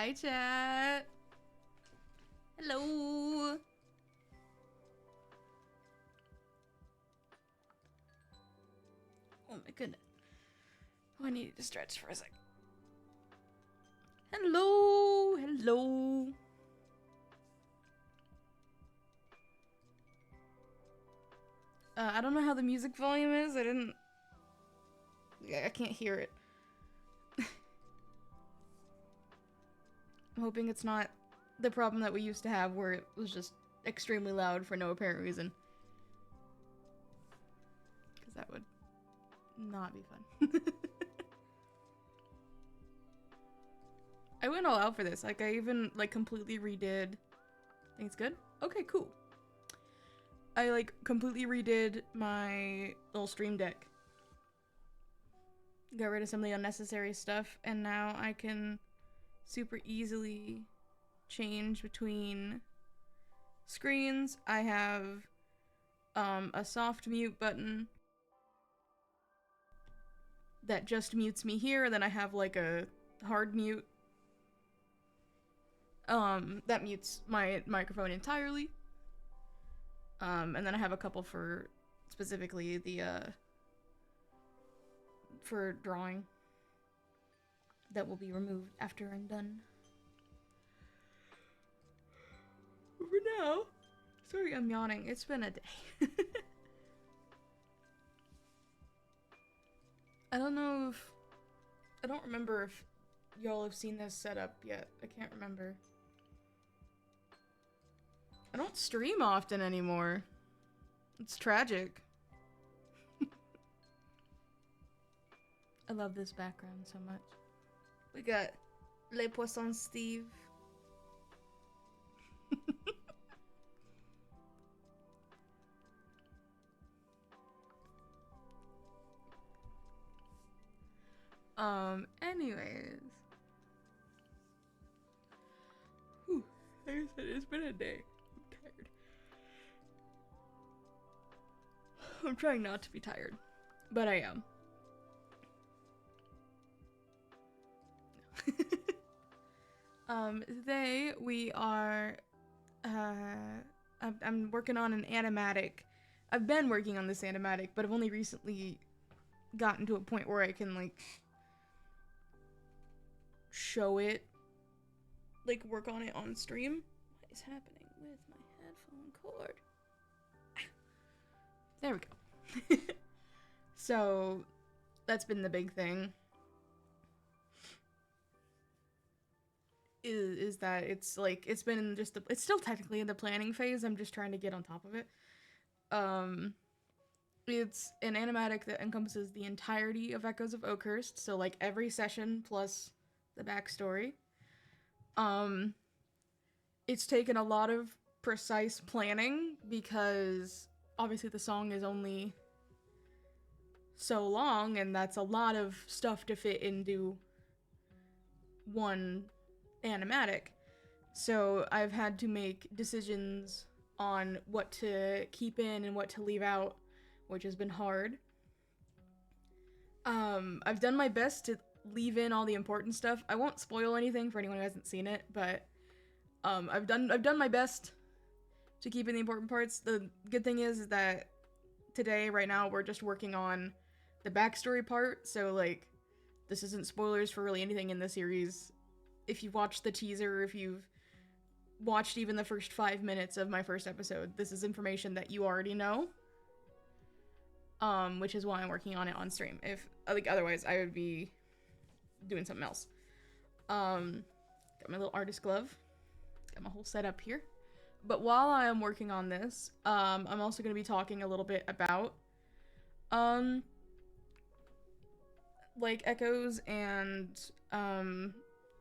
Hi, chat. Hello. Oh my goodness. Oh, I needed to stretch for a sec. Hello. Hello. I don't know how the music volume is. I can't hear it. I'm hoping it's not the problem that we used to have where it was just extremely loud for no apparent reason. Because that would not be fun. I went all out for this. Like, I even, like, completely redid... Think it's good? Okay, cool. I, like, completely redid my little stream deck. Got rid of some of the unnecessary stuff, and now I can super easily change between screens. I have a soft mute button that just mutes me here, and then I have like a hard mute that mutes my microphone entirely. And then I have a couple for specifically the for drawing that will be removed after I'm done. For now, sorry I'm yawning. It's been a day. I don't remember if y'all have seen this setup yet. I can't remember. I don't stream often anymore. It's tragic. I love this background so much. We got Les Poissons Steve. Anyways. Whew, like I said, it's been a day. I'm tired. I'm trying not to be tired, but I am. Today we are, I'm working on an animatic. I've been working on this animatic, but I've only recently gotten to a point where I can, like, show it, like, work on it on stream. What is happening with my headphone cord? There we go. So, that's been the big thing. Is that it's like it's been just it's still technically in the planning phase. I'm just trying to get on top of it. It's an animatic that encompasses the entirety of Echoes of Oakhurst, so like every session plus the backstory. It's taken a lot of precise planning because obviously the song is only so long, and that's a lot of stuff to fit into one animatic. So I've had to make decisions on what to keep in and what to leave out, which has been hard. I've done my best to leave in all the important stuff. I won't spoil anything for anyone who hasn't seen it, but I've done my best to keep in the important parts. The good thing is that today, right now, we're just working on the backstory part, so like this isn't spoilers for really anything in the series. If you've watched the teaser, if you've watched even the first 5 minutes of my first episode, this is information that you already know. Which is why I'm working on it on stream. If, like, otherwise I would be doing something else. Got my little artist glove. Got my whole setup here. But while I am working on this, I'm also going to be talking a little bit about, like, Echoes and,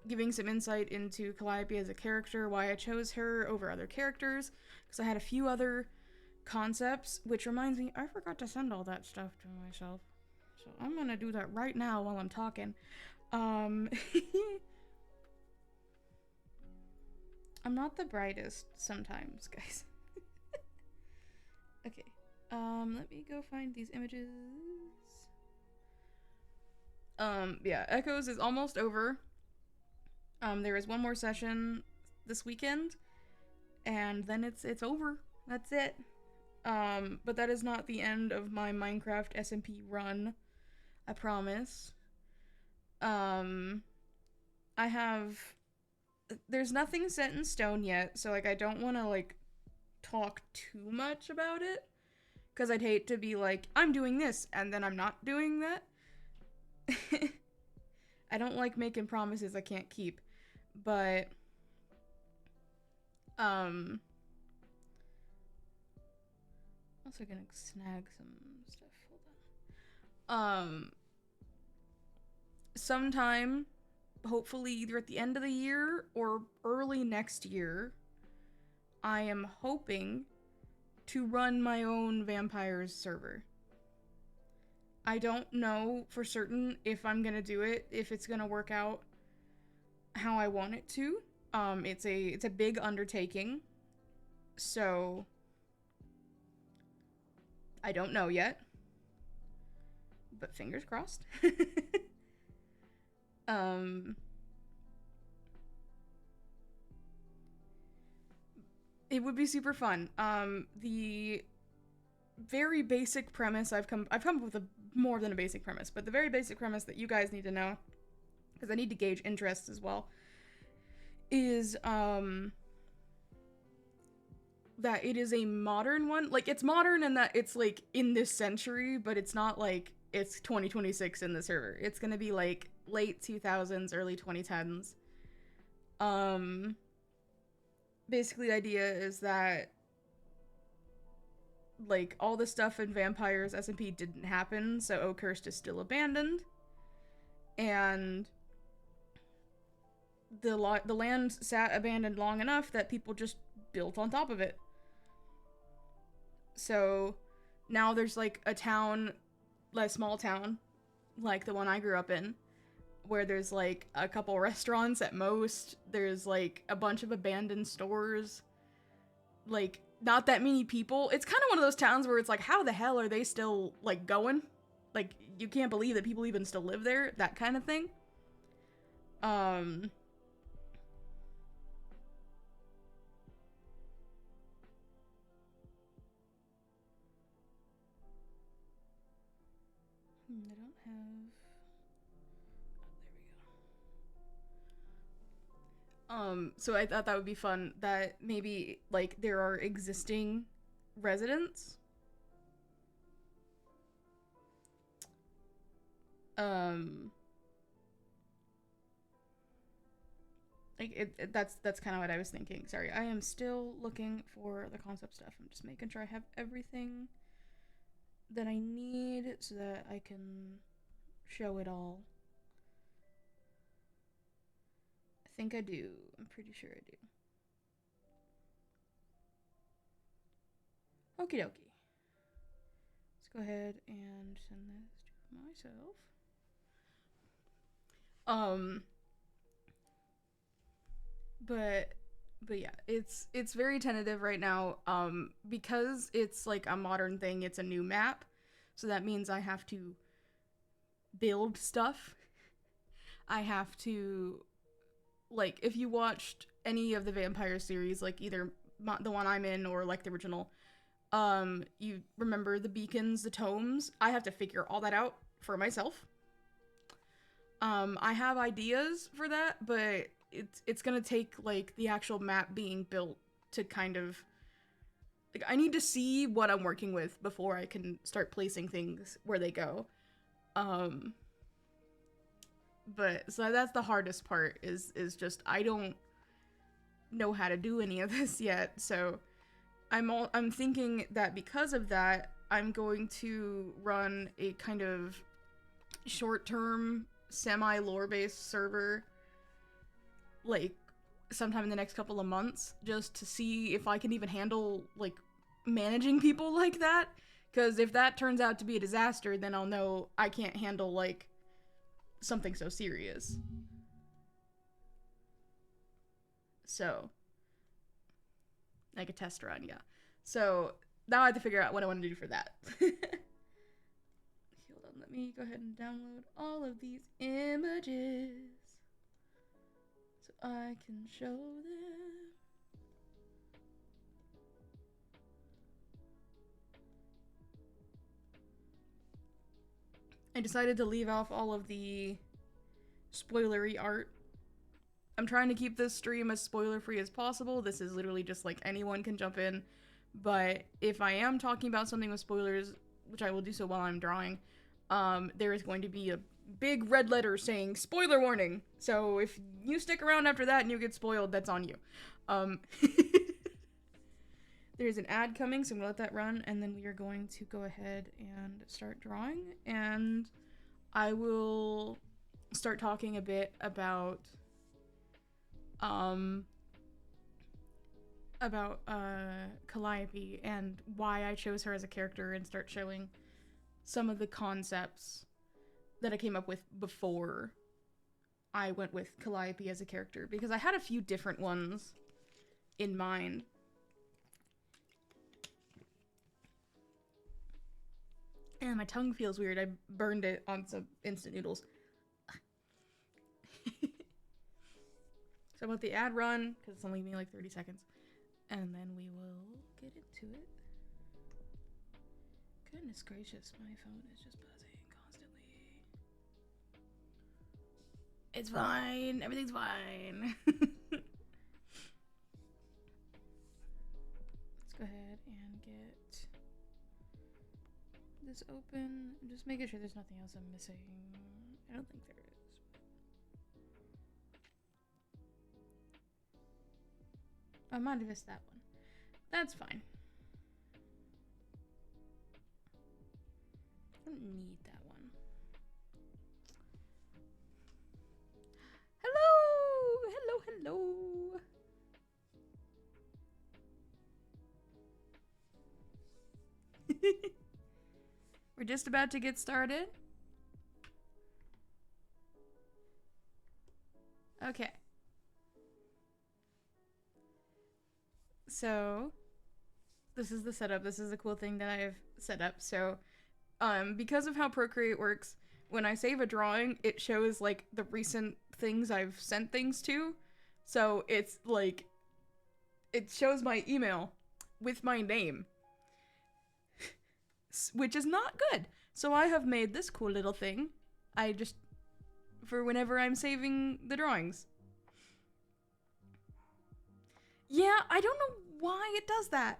giving some insight into Calliope as a character, why I chose her over other characters, because I had a few other concepts, which reminds me, I forgot to send all that stuff to myself. So I'm gonna do that right now while I'm talking. I'm not the brightest sometimes, guys. Okay. Let me go find these images. Yeah, Echoes is almost over. There is one more session this weekend, and then it's over. That's it. But that is not the end of my Minecraft SMP run. I promise. Um, I have. There's nothing set in stone yet, so like I don't want to like talk too much about it, because I'd hate to be like, I'm doing this and then I'm not doing that. I don't like making promises I can't keep, but also gonna snag some stuff. Hold on. Sometime, hopefully either at the end of the year or early next year, I am hoping to run my own vampires server. I don't know for certain if I'm gonna do it, if it's gonna work out how I want it to. It's a big undertaking, so I don't know yet, but fingers crossed. It would be super fun. The very basic premise I've come up with a more than a basic premise, but the very basic premise that you guys need to know, because I need to gauge interests as well, is that it is a modern one. Like, it's modern in that it's like in this century, but it's not like it's 2026 in the server. It's gonna be like late 2000s, early 2010s. Basically the idea is that like all the stuff in Vampires SMP didn't happen, so Oakhurst is still abandoned, and the land sat abandoned long enough that people just built on top of it. So now there's like a town, like a small town, like the one I grew up in, where there's like a couple restaurants at most. There's like a bunch of abandoned stores. Like, not that many people. It's kind of one of those towns where it's like, how the hell are they still like going? Like, you can't believe that people even still live there, that kind of thing. I don't have... Oh, there we go. So I thought that would be fun, that maybe, like, there are existing residents. Like, that's kind of what I was thinking. Sorry, I am still looking for the concept stuff. I'm just making sure I have everything that I need so that I can show it all. I think I do. I'm pretty sure I do. Okie dokie. Let's go ahead and send this to myself. But yeah, it's very tentative right now. Because it's like a modern thing, it's a new map, so that means I have to build stuff. I have to, like, if you watched any of the vampire series, like either the one I'm in or like the original, you remember the beacons, the tomes. I have to figure all that out for myself. I have ideas for that, but it's gonna take like the actual map being built to kind of, like, I need to see what I'm working with before I can start placing things where they go. But so that's the hardest part, is just I don't know how to do any of this yet. So I'm thinking that because of that, I'm going to run a kind of short-term semi-lore based server, like sometime in the next couple of months, just to see if I can even handle like managing people like that. Because if that turns out to be a disaster, then I'll know I can't handle like something so serious. So, like a test run, yeah. So now I have to figure out what I want to do for that. Hold on, let me go ahead and download all of these images. So I can show them. I decided to leave off all of the spoilery art. I'm trying to keep this stream as spoiler free as possible. This is literally just like anyone can jump in. But if I am talking about something with spoilers, which I will do so while I'm drawing, there is going to be a big red letter saying spoiler warning. So if you stick around after that and you get spoiled, that's on you. There's an ad coming, so I'm gonna let that run, and then we are going to go ahead and start drawing, and I will start talking a bit about Calliope and why I chose her as a character, and start showing some of the concepts that I came up with before I went with Calliope as a character, because I had a few different ones in mind. And my tongue feels weird. I burned it on some instant noodles. So about the ad run, because it's only me like 30 seconds. And then we will get into it. Goodness gracious, my phone is just buzzing constantly. It's fine. Everything's fine. Let's go ahead and get this open. I'm just making sure there's nothing else I'm missing. I don't think there is. I might have missed that one. That's fine. I don't need that one. Hello! Hello, hello! We're just about to get started. Okay. So, this is the setup. This is the cool thing that I've set up. So, because of how Procreate works, when I save a drawing, it shows, like, the recent things I've sent things to. So, it's, like, it shows my email with my name, which is not good. So I have made this cool little thing. For whenever I'm saving the drawings. Yeah, I don't know why it does that.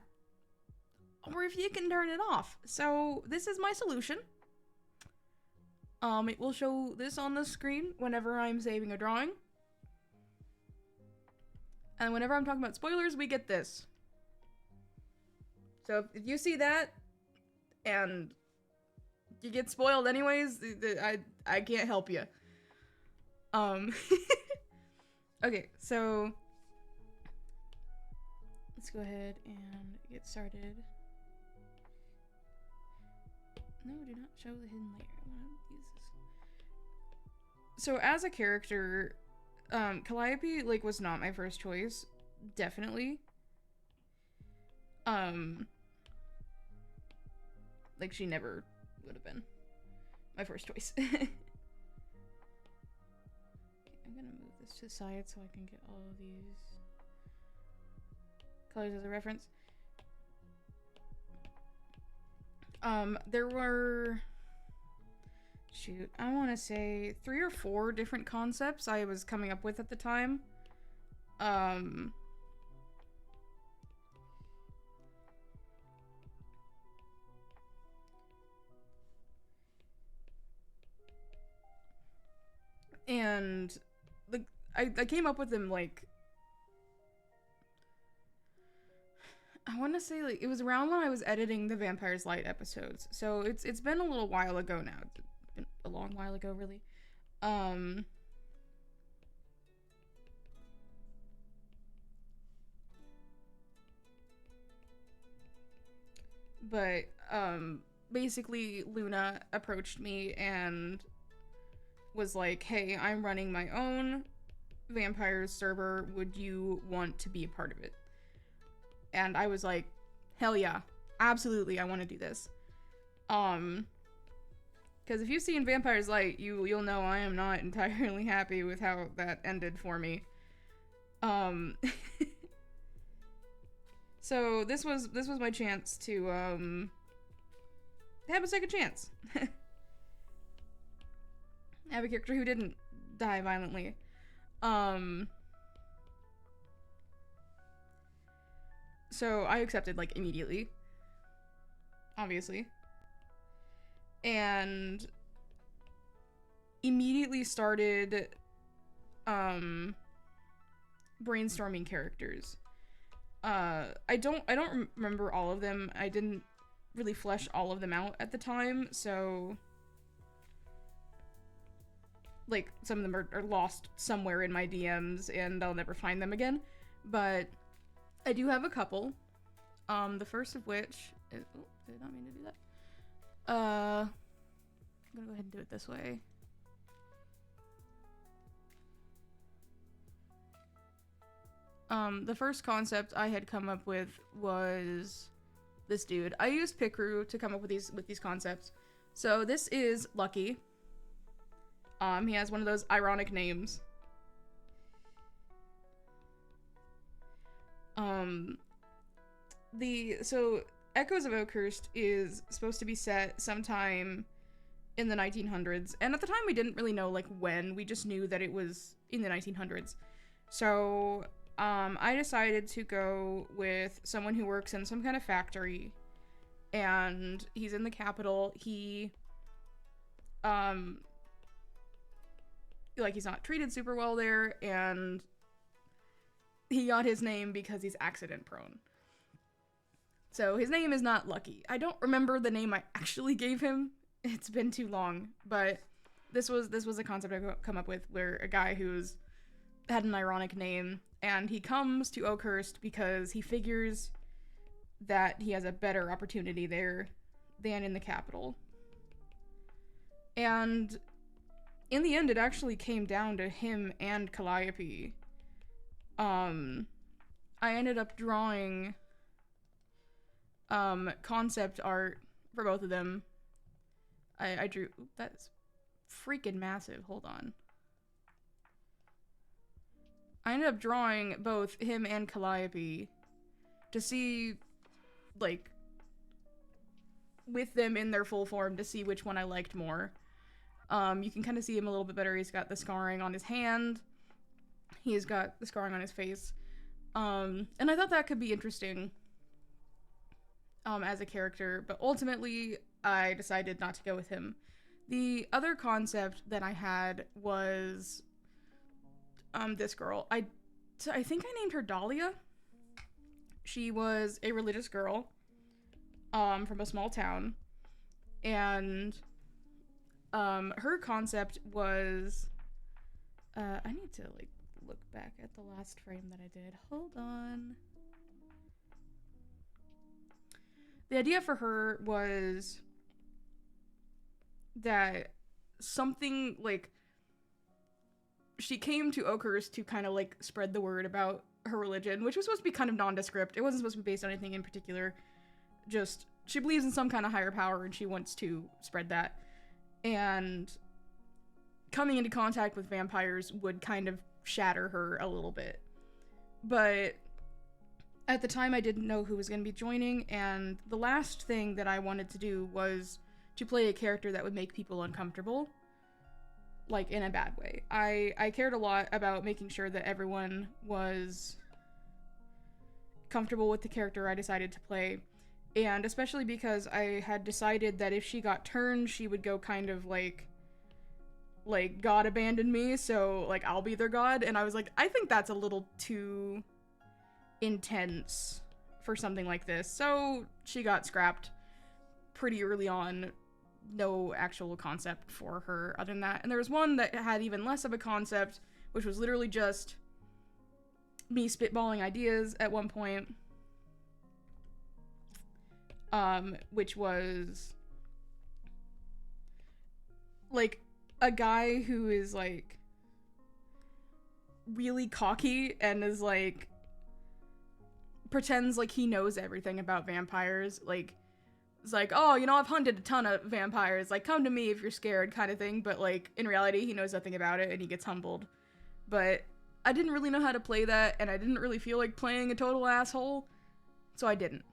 Or if you can turn it off. So this is my solution. It will show this on the screen whenever I'm saving a drawing. And whenever I'm talking about spoilers, we get this. So if you see that, and you get spoiled anyways, I can't help you. Okay, so let's go ahead and get started. No, do not show the hidden layer. I want to use this. So as a character, Calliope, like, was not my first choice. Definitely. Like, she never would have been my first choice. Okay, I'm gonna move this to the side so I can get all of these colors as a reference. There were, shoot, I want to say 3 or 4 different concepts I was coming up with at the time. And like I came up with them, like, I want to say, like, it was around when I was editing the Vampire's Light episodes. So it's been a little while ago now. It's been a long while ago, really. But basically Luna approached me and was like, hey, I'm running my own vampires server, would you want to be a part of it? And I was like, hell yeah, absolutely, I want to do this. Because if you've seen Vampire's Light, you'll know I am not entirely happy with how that ended for me. Um, so this was my chance to have a second chance. Have a character who didn't die violently. So I accepted, like, immediately. Obviously. And immediately started brainstorming characters. I don't remember all of them. I didn't really flesh all of them out at the time, so like some of them are lost somewhere in my DMs and I'll never find them again. But I do have a couple. The first of which is, oh, did not mean to do that. I'm gonna go ahead and do it this way. The first concept I had come up with was this dude. I used Picrew to come up with these concepts. So this is Lucky. He has one of those ironic names. So Echoes of Oakhurst is supposed to be set sometime in the 1900s, and at the time we didn't really know like when. We just knew that it was in the 1900s. So I decided to go with someone who works in some kind of factory, and he's in the capital. He like he's not treated super well there, and he got his name because he's accident prone. So his name is not Lucky. I don't remember the name I actually gave him. It's been too long, but this was a concept I come up with, where a guy who's had an ironic name, and he comes to Oakhurst because he figures that he has a better opportunity there than in the capital. And in the end, it actually came down to him and Calliope. I ended up drawing concept art for both of them. I drew, that's freaking massive, hold on. I ended up drawing both him and Calliope to see, like, with them in their full form, to see which one I liked more. You can kind of see him a little bit better. He's got the scarring on his hand. He's got the scarring on his face. And I thought that could be interesting as a character, but ultimately I decided not to go with him. The other concept that I had was this girl. I think I named her Dahlia. She was a religious girl from a small town, and her concept was I need to like look back at the last frame that I did. Hold on. The idea for her was that something like she came to Oakhurst to kind of like spread the word about her religion, which was supposed to be kind of nondescript. It wasn't supposed to be based on anything in particular. Just she believes in some kind of higher power and she wants to spread that. And coming into contact with vampires would kind of shatter her a little bit. But at the time I didn't know who was going to be joining, and the last thing that I wanted to do was to play a character that would make people uncomfortable. Like, in a bad way. I cared a lot about making sure that everyone was comfortable with the character I decided to play. And especially because I had decided that if she got turned, she would go kind of like God abandoned me, so like I'll be their god. And I was like, I think that's a little too intense for something like this. So she got scrapped pretty early on. No actual concept for her other than that. And there was one that had even less of a concept, which was literally just me spitballing ideas at one point. Which was like a guy who is like really cocky and is like pretends like he knows everything about vampires. Like, it's like, oh, you know, I've hunted a ton of vampires, like, come to me if you're scared kind of thing. But like in reality he knows nothing about it and he gets humbled. But I didn't really know how to play that, and I didn't really feel like playing a total asshole, so I didn't.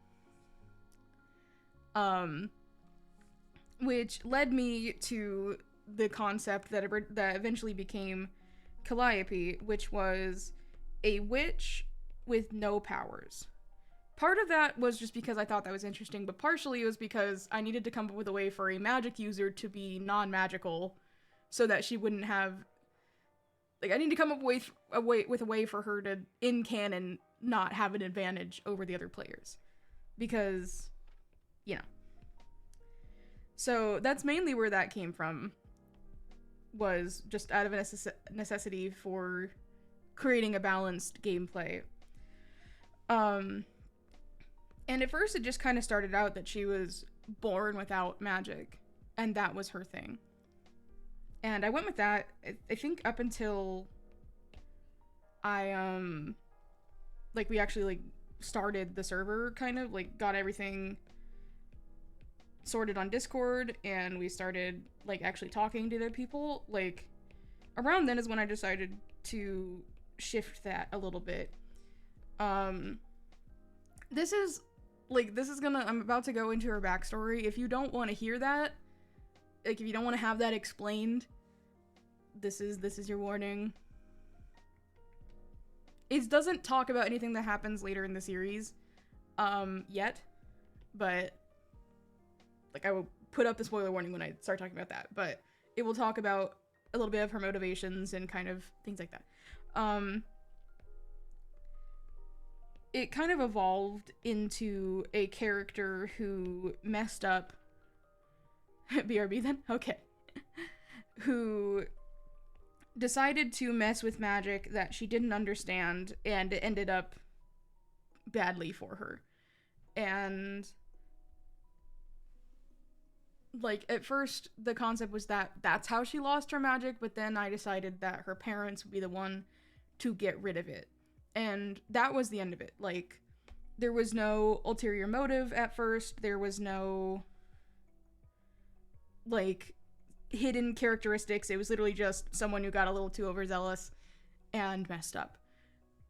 Which led me to the concept that eventually became Calliope, which was a witch with no powers. Part of that was just because I thought that was interesting, but partially it was because I needed to come up with a way for a magic user to be non-magical so that she wouldn't have... Like, I need to come up with a way for her to, in canon, not have an advantage over the other players. Because, you know. So that's mainly where that came from, was just out of a necessity for creating a balanced gameplay. And at first it just kind of started out that she was born without magic, and that was her thing. And I went with that, I think up until I, like, we actually, like, started the server, kind of, like, got everything sorted on Discord, and we started, like, actually talking to other people. Like, around then is when I decided to shift that a little bit. This is gonna, I'm about to go into her backstory. If you don't want to hear that, like, if you don't want to have that explained, this is your warning. It doesn't talk about anything that happens later in the series, yet, but, like, I will put up the spoiler warning when I start talking about that, but it will talk about a little bit of her motivations and kind of things like that. It kind of evolved into a character who messed up. BRB then? Okay. Who decided to mess with magic that she didn't understand, and it ended up badly for her. And, like, at first the concept was that that's how she lost her magic, but then I decided that her parents would be the one to get rid of it. And that was the end of it. Like, there was no ulterior motive at first. There was no, like, hidden characteristics. It was literally just someone who got a little too overzealous and messed up.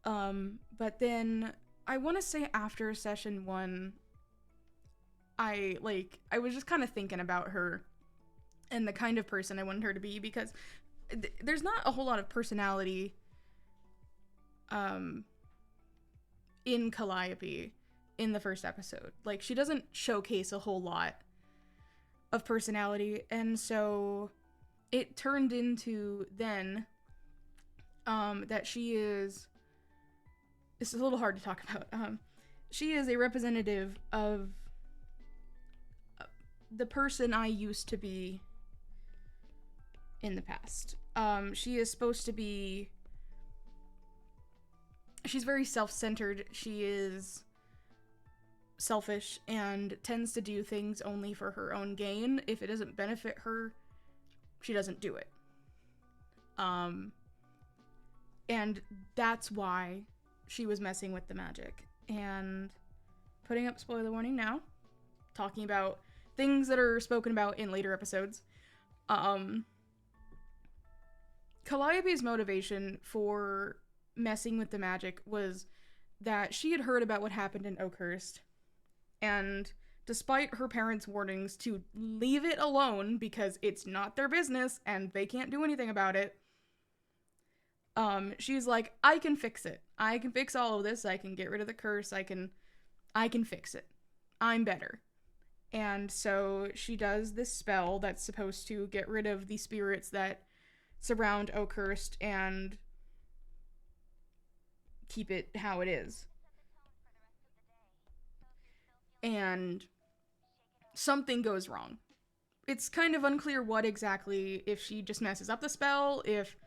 But then, I want to say after session 1, I was just kind of thinking about her and the kind of person I wanted her to be, because there's not a whole lot of personality in Calliope in the first episode. Like, she doesn't showcase a whole lot of personality, and so it turned into then that she is... This is a little hard to talk about. She is a representative of the person I used to be in the past. She is supposed to be... She's very self-centered. She is selfish and tends to do things only for her own gain. If it doesn't benefit her, she doesn't do it. And that's why she was messing with the magic. And putting up spoiler warning now, talking about things that are spoken about in later episodes. Calliope's motivation for messing with the magic was that she had heard about what happened in Oakhurst, and despite her parents' warnings to leave it alone because it's not their business and they can't do anything about it, she's like, I can fix it. I can fix all of this. I can get rid of the curse. I can fix it. I'm better. And so she does this spell that's supposed to get rid of the spirits that surround Oakhurst and keep it how it is. And something goes wrong. It's kind of unclear what exactly, if she just messes up the spell, if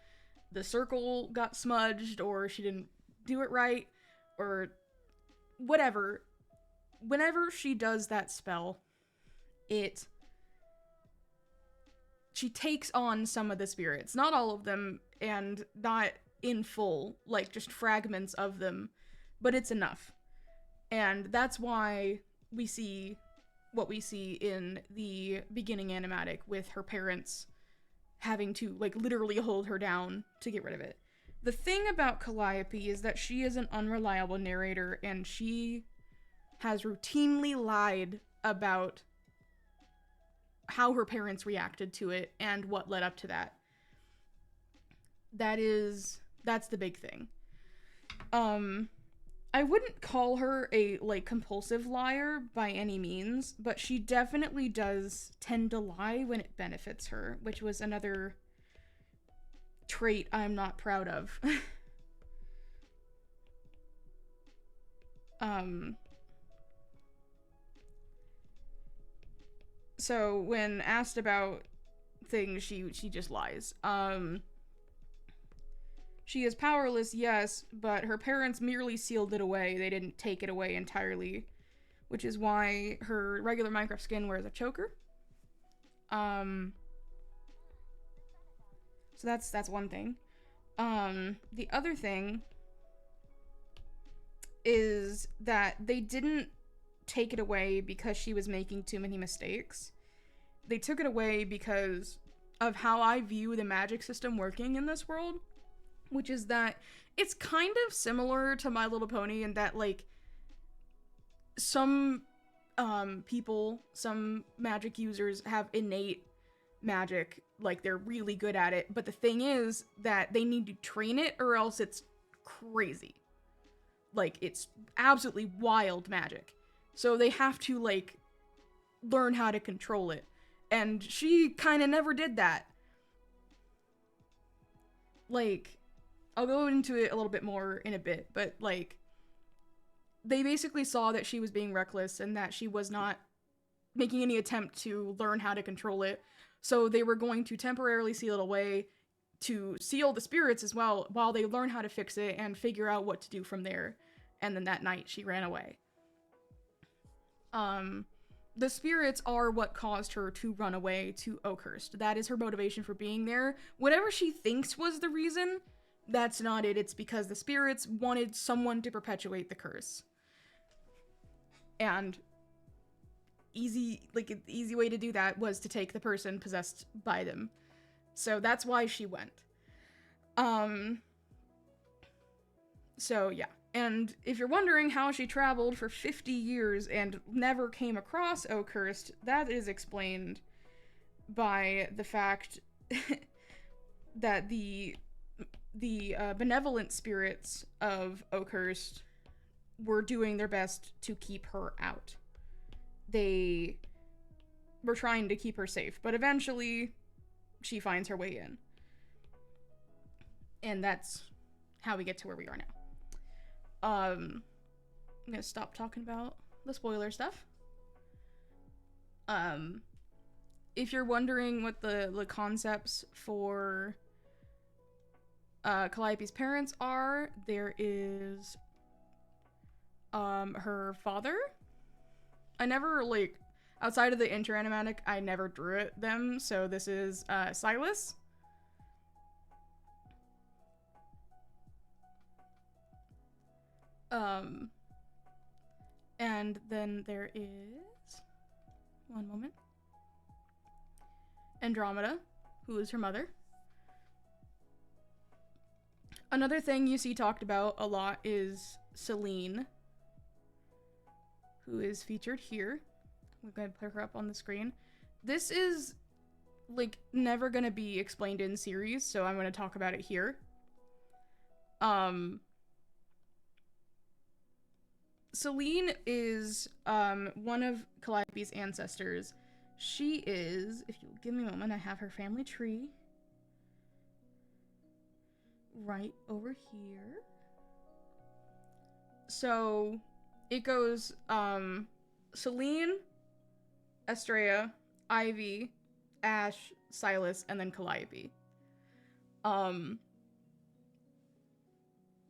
the circle got smudged, or she didn't do it right, or whatever. Whenever she does that spell, she takes on some of the spirits. Not all of them, and not in full, like just fragments of them, but it's enough. And that's why we see what we see in the beginning animatic, with her parents having to, like, literally hold her down to get rid of it. The thing about Calliope is that she is an unreliable narrator, and she has routinely lied about how her parents reacted to it and what led up to that. That's the big thing. I wouldn't call her a, like, compulsive liar by any means, but she definitely does tend to lie when it benefits her, which was another trait I'm not proud of. So when asked about things, she just lies. She is powerless, yes, but her parents merely sealed it away. They didn't take it away entirely, which is why her regular Minecraft skin wears a choker. So that's one thing. The other thing is that they didn't take it away because she was making too many mistakes. They took it away because of how I view the magic system working in this world, which is that it's kind of similar to My Little Pony in that, like, some people, some magic users have innate magic, like, they're really good at it, but the thing is that they need to train it or else it's crazy. Like, it's absolutely wild magic. So they have to, like, learn how to control it. And she kind of never did that. Like, I'll go into it a little bit more in a bit, but, like, they basically saw that she was being reckless and that she was not making any attempt to learn how to control it. So they were going to temporarily seal it away to seal the spirits as well while they learn how to fix it and figure out what to do from there. And then that night she ran away. The spirits are what caused her to run away to Oakhurst. That is her motivation for being there. Whatever she thinks was the reason, that's not it. It's because the spirits wanted someone to perpetuate the curse. And easy way to do that was to take the person possessed by them. So that's why she went. So yeah. And if you're wondering how she traveled for 50 years and never came across Oakhurst, that is explained by the fact that the benevolent spirits of Oakhurst were doing their best to keep her out. They were trying to keep her safe, but eventually she finds her way in. And that's how we get to where we are now. I'm gonna stop talking about the spoiler stuff. If you're wondering what the concepts for Calliope's parents are, there is her father. I never, like, outside of the intro animatic, I never drew them, so this is Silas. And then there is, one moment, Andromeda, who is her mother. Another thing you see talked about a lot is Celine, who is featured here. We're going to put her up on the screen. This is, like, never going to be explained in series, so I'm going to talk about it here. Celine is one of Calliope's ancestors. She is, if you'll give me a moment, I have her family tree right over here. So it goes Celine, Estrella, Ivy, Ash, Silas, and then Calliope.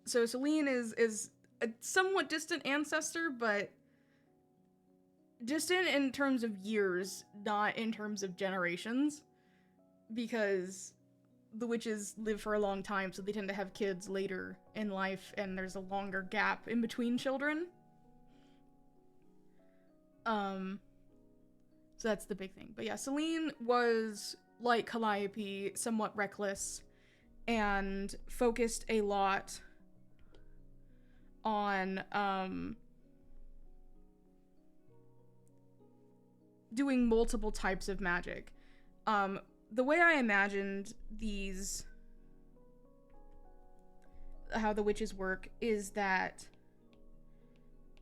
So Celine is a somewhat distant ancestor, but distant in terms of years, not in terms of generations, because the witches live for a long time, so they tend to have kids later in life, and there's a longer gap in between children. So that's the big thing. But yeah, Celine was, like Calliope, somewhat reckless, and focused a lot on doing multiple types of magic. The way I imagined how the witches work is that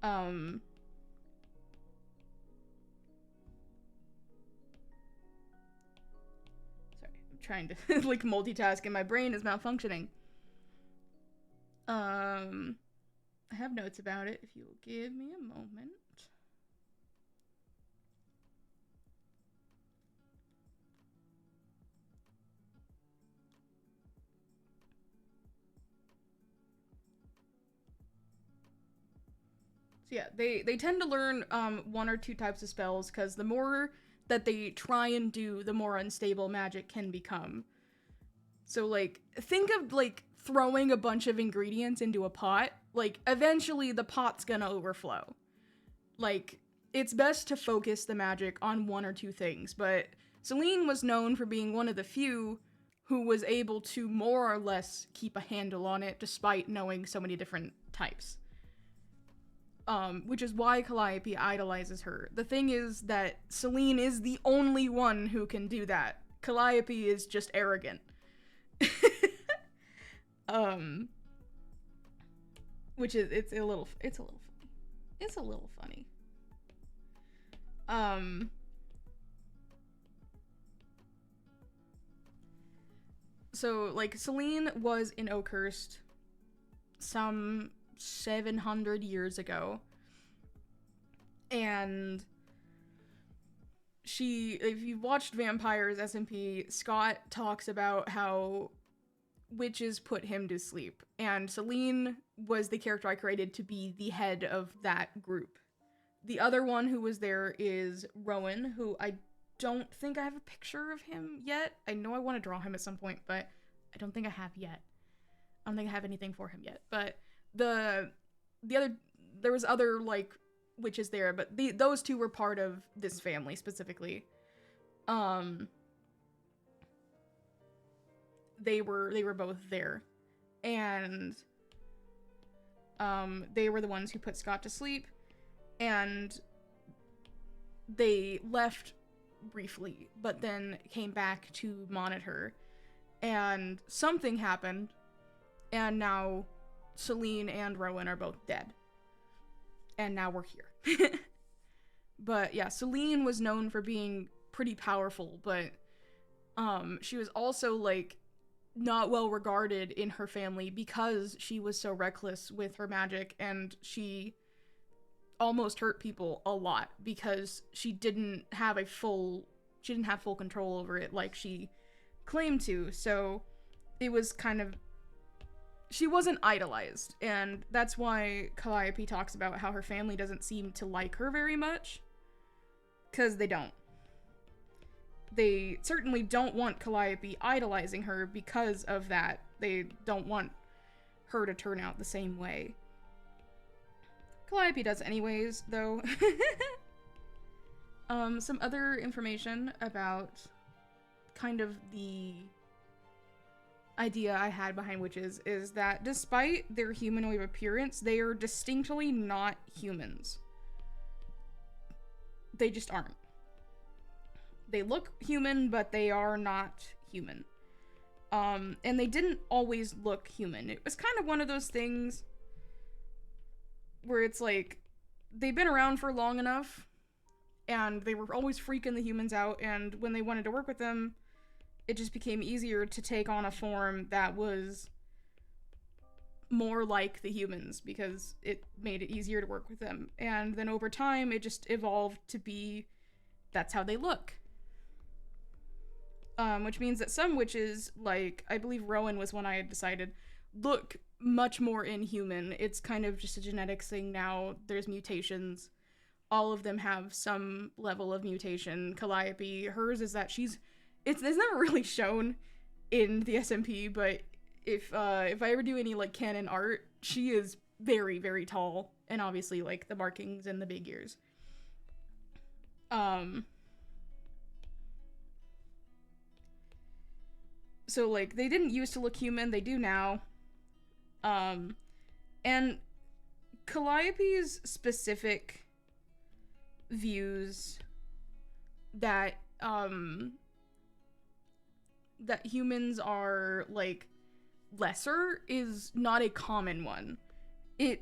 sorry, I'm trying to like multitask and my brain is malfunctioning. I have notes about it if you will give me a moment. So yeah, they tend to learn one or two types of spells, because the more that they try and do, the more unstable magic can become. So like, think of like throwing a bunch of ingredients into a pot. Like, eventually the pot's gonna overflow. Like, it's best to focus the magic on one or two things, but Celine was known for being one of the few who was able to more or less keep a handle on it despite knowing so many different types. Which is why Calliope idolizes her. The thing is that Celine is the only one who can do that. Calliope is just arrogant. Which is, it's a little funny. So like, Celine was in Oakhurst some 700 years ago, and if you've watched Vampires SMP, Scott talks about how witches put him to sleep, and Celine was the character I created to be the head of that group. The other one who was there is Rowan, who I don't think I have a picture of him yet. I know I want to draw him at some point, but I don't think I have yet. I don't think I have anything for him yet, but there was other like witches there, but those two were part of this family specifically. They were both there, and they were the ones who put Scott to sleep, and they left briefly, but then came back to monitor, and something happened, and now Celine and Rowan are both dead. And now we're here. But yeah, Celine was known for being pretty powerful, but she was also like not well regarded in her family because she was so reckless with her magic, and she almost hurt people a lot because she didn't have full control over it like she claimed to. So it was kind of, she wasn't idolized, and that's why Calliope talks about how her family doesn't seem to like her very much, because they don't. They certainly don't want Calliope idolizing her because of that. They don't want her to turn out the same way. Calliope does anyways, though. Some other information about kind of the idea I had behind witches is that despite their humanoid appearance, they are distinctly not humans. They just aren't. They look human, but they are not human. And they didn't always look human. It was kind of one of those things where it's like, they've been around for long enough, and they were always freaking the humans out, and when they wanted to work with them, it just became easier to take on a form that was more like the humans because it made it easier to work with them. And then over time, it just evolved to be, that's how they look. Which means that some witches, like, I believe Rowan was one I had decided, look much more inhuman. It's kind of just a genetics thing now. There's mutations. All of them have some level of mutation. Calliope, hers is that it's never really shown in the SMP, but if I ever do any like canon art, she is very, very tall, and obviously like the markings and the big ears. So, like, they didn't used to look human, they do now. And Calliope's specific views that, that humans are, like, lesser is not a common one. At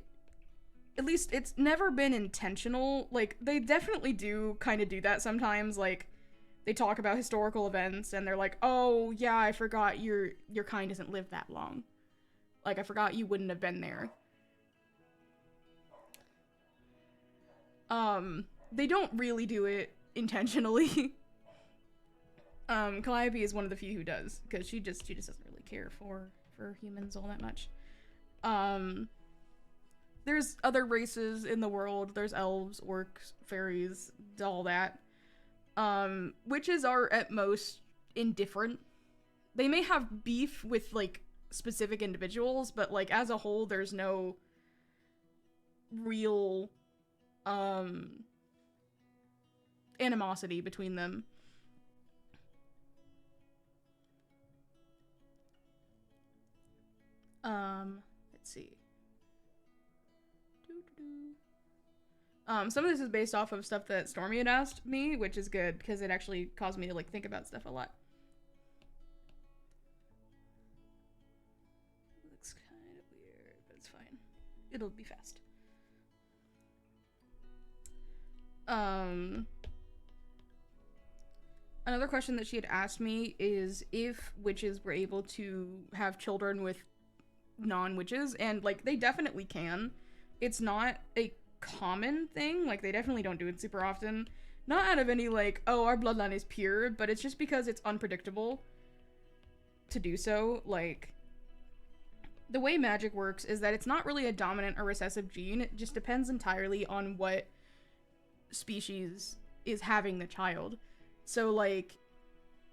least it's never been intentional. Like, they definitely do kind of do that sometimes. Like, they talk about historical events and they're like, oh yeah, I forgot your kind doesn't live that long. Like, I forgot you wouldn't have been there. They don't really do it intentionally. Calliope is one of the few who does, because she just doesn't really care for humans all that much. There's other races in the world. There's elves, orcs, fairies, all that. Witches are at most indifferent. They may have beef with, like, specific individuals, but, like, as a whole, there's no real, animosity between them. Let's see. Some of this is based off of stuff that Stormy had asked me, which is good, because it actually caused me to, like, think about stuff a lot. Looks kind of weird, but it's fine. It'll be fast. Another question that she had asked me is if witches were able to have children with non-witches, and, like, they definitely can. It's not a common thing. Like, they definitely don't do it super often. Not out of any, like, oh, our bloodline is pure, but it's just because it's unpredictable to do so. Like, the way magic works is that it's not really a dominant or recessive gene. It just depends entirely on what species is having the child. So, like,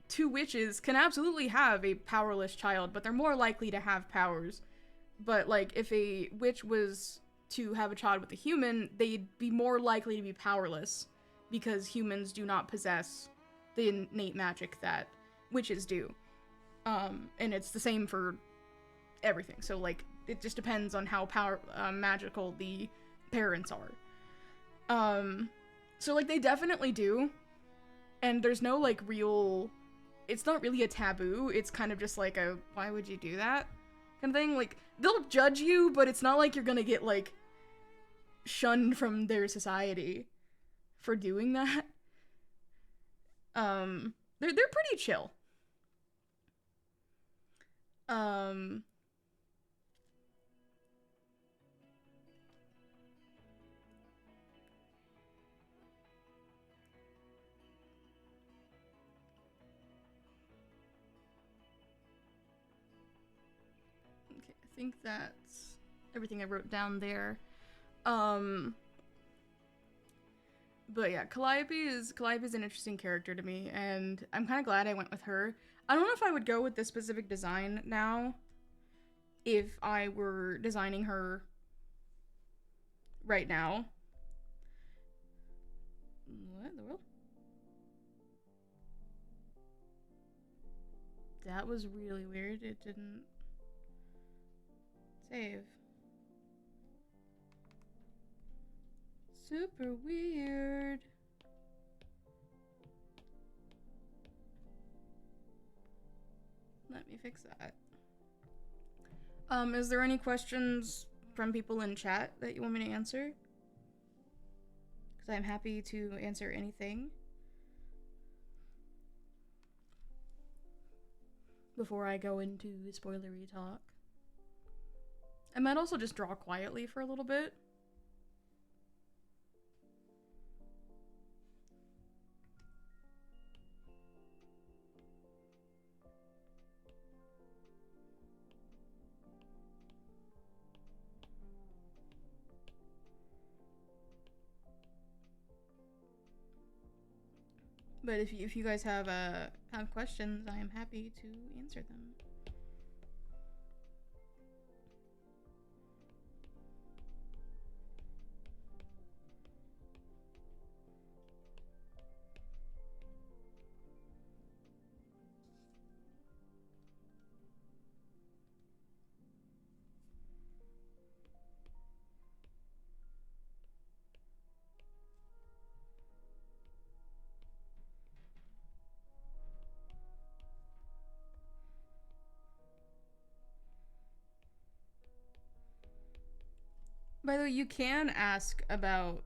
two witches can absolutely have a powerless child, but they're more likely to have powers. But, like, if a witch was to have a child with a human, they'd be more likely to be powerless, because humans do not possess the innate magic that witches do. And it's the same for everything. So, like, it just depends on how magical the parents are. So, like, they definitely do. And there's no, like, real... It's not really a taboo. It's kind of just like a, why would you do that kind of thing. Like, they'll judge you, but it's not like you're gonna get, like, shunned from their society for doing that. They're pretty chill. Okay, I think that's everything I wrote down there. But yeah, Calliope is an interesting character to me, and I'm kind of glad I went with her. I don't know if I would go with this specific design now if I were designing her right now. What in the world? That was really weird. It didn't save. Super weird. Let me fix that. Is there any questions from people in chat that you want me to answer? Because I'm happy to answer anything. Before I go into spoilery talk. I might also just draw quietly for a little bit. But if you guys have questions, I am happy to answer them. By the way, you can ask about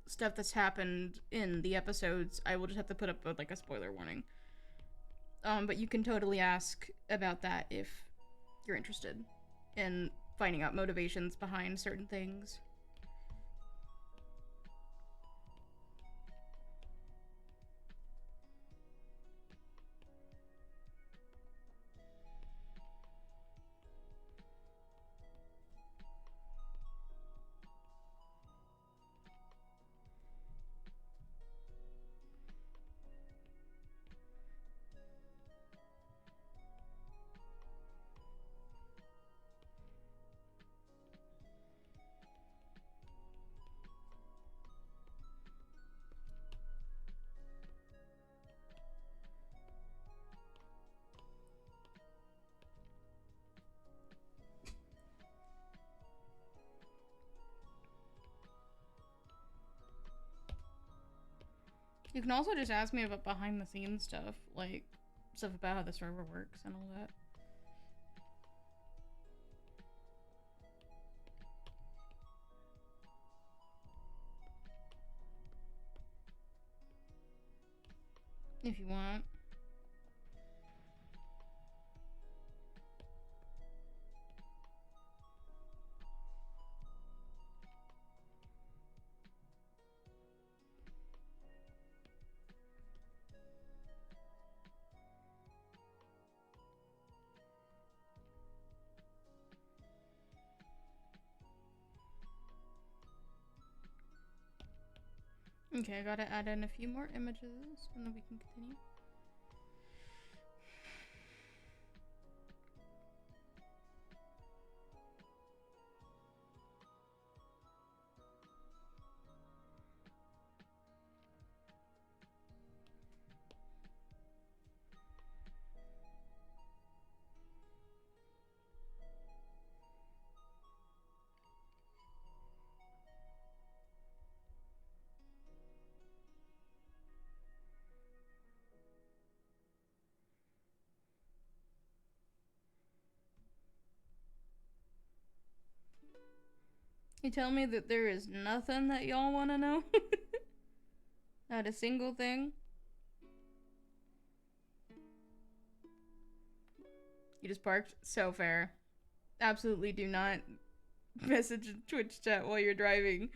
stuff that's happened in the episodes. I will just have to put up like a spoiler warning. But you can totally ask about that if you're interested in finding out motivations behind certain things. You can also just ask me about behind the scenes stuff, like stuff about how the server works and all that. If you want. Okay, I gotta add in a few more images and then we can continue. You tell me that there is nothing that y'all want to know? Not a single thing? You just parked? So fair. Absolutely do not message Twitch chat while you're driving.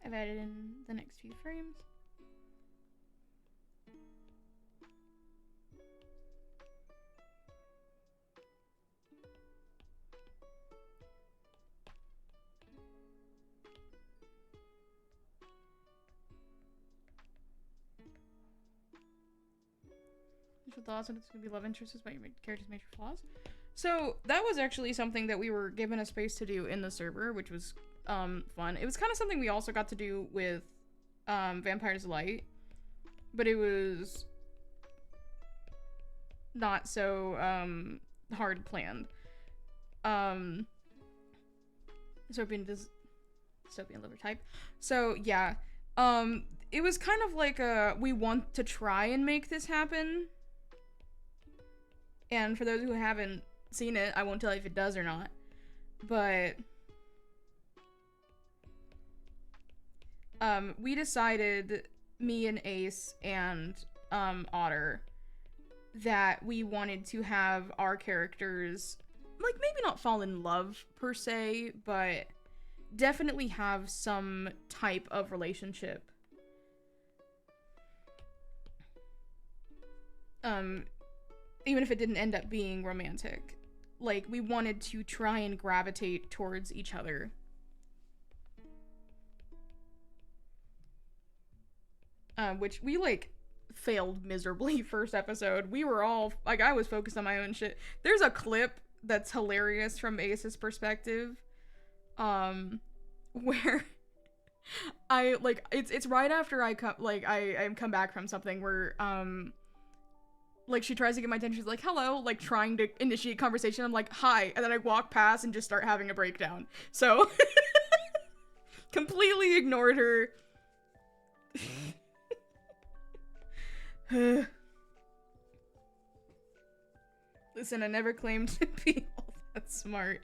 I've added in the next few frames. Initial thoughts and it's gonna be love interests about your character's major flaws. So that was actually something that we were given a space to do in the server, which was fun. It was kind of something we also got to do with Vampire's Light, but it was not so hard planned. Dystopian lover type. So yeah, it was kind of like we want to try and make this happen. And for those who haven't seen it, I won't tell you if it does or not. But we decided, me and Ace and Otter, that we wanted to have our characters, like, maybe not fall in love per se, but definitely have some type of relationship. Even if it didn't end up being romantic. Like, we wanted to try and gravitate towards each other. Which we, like, failed miserably first episode. We were all, like, I was focused on my own shit. There's a clip that's hilarious from Ace's perspective, where I like it's right after I come like I come back from something where like she tries to get my attention. She's like, "Hello," like trying to initiate conversation. I'm like, "Hi," and then I walk past and just start having a breakdown. So completely ignored her. Listen, I never claimed to be all that smart.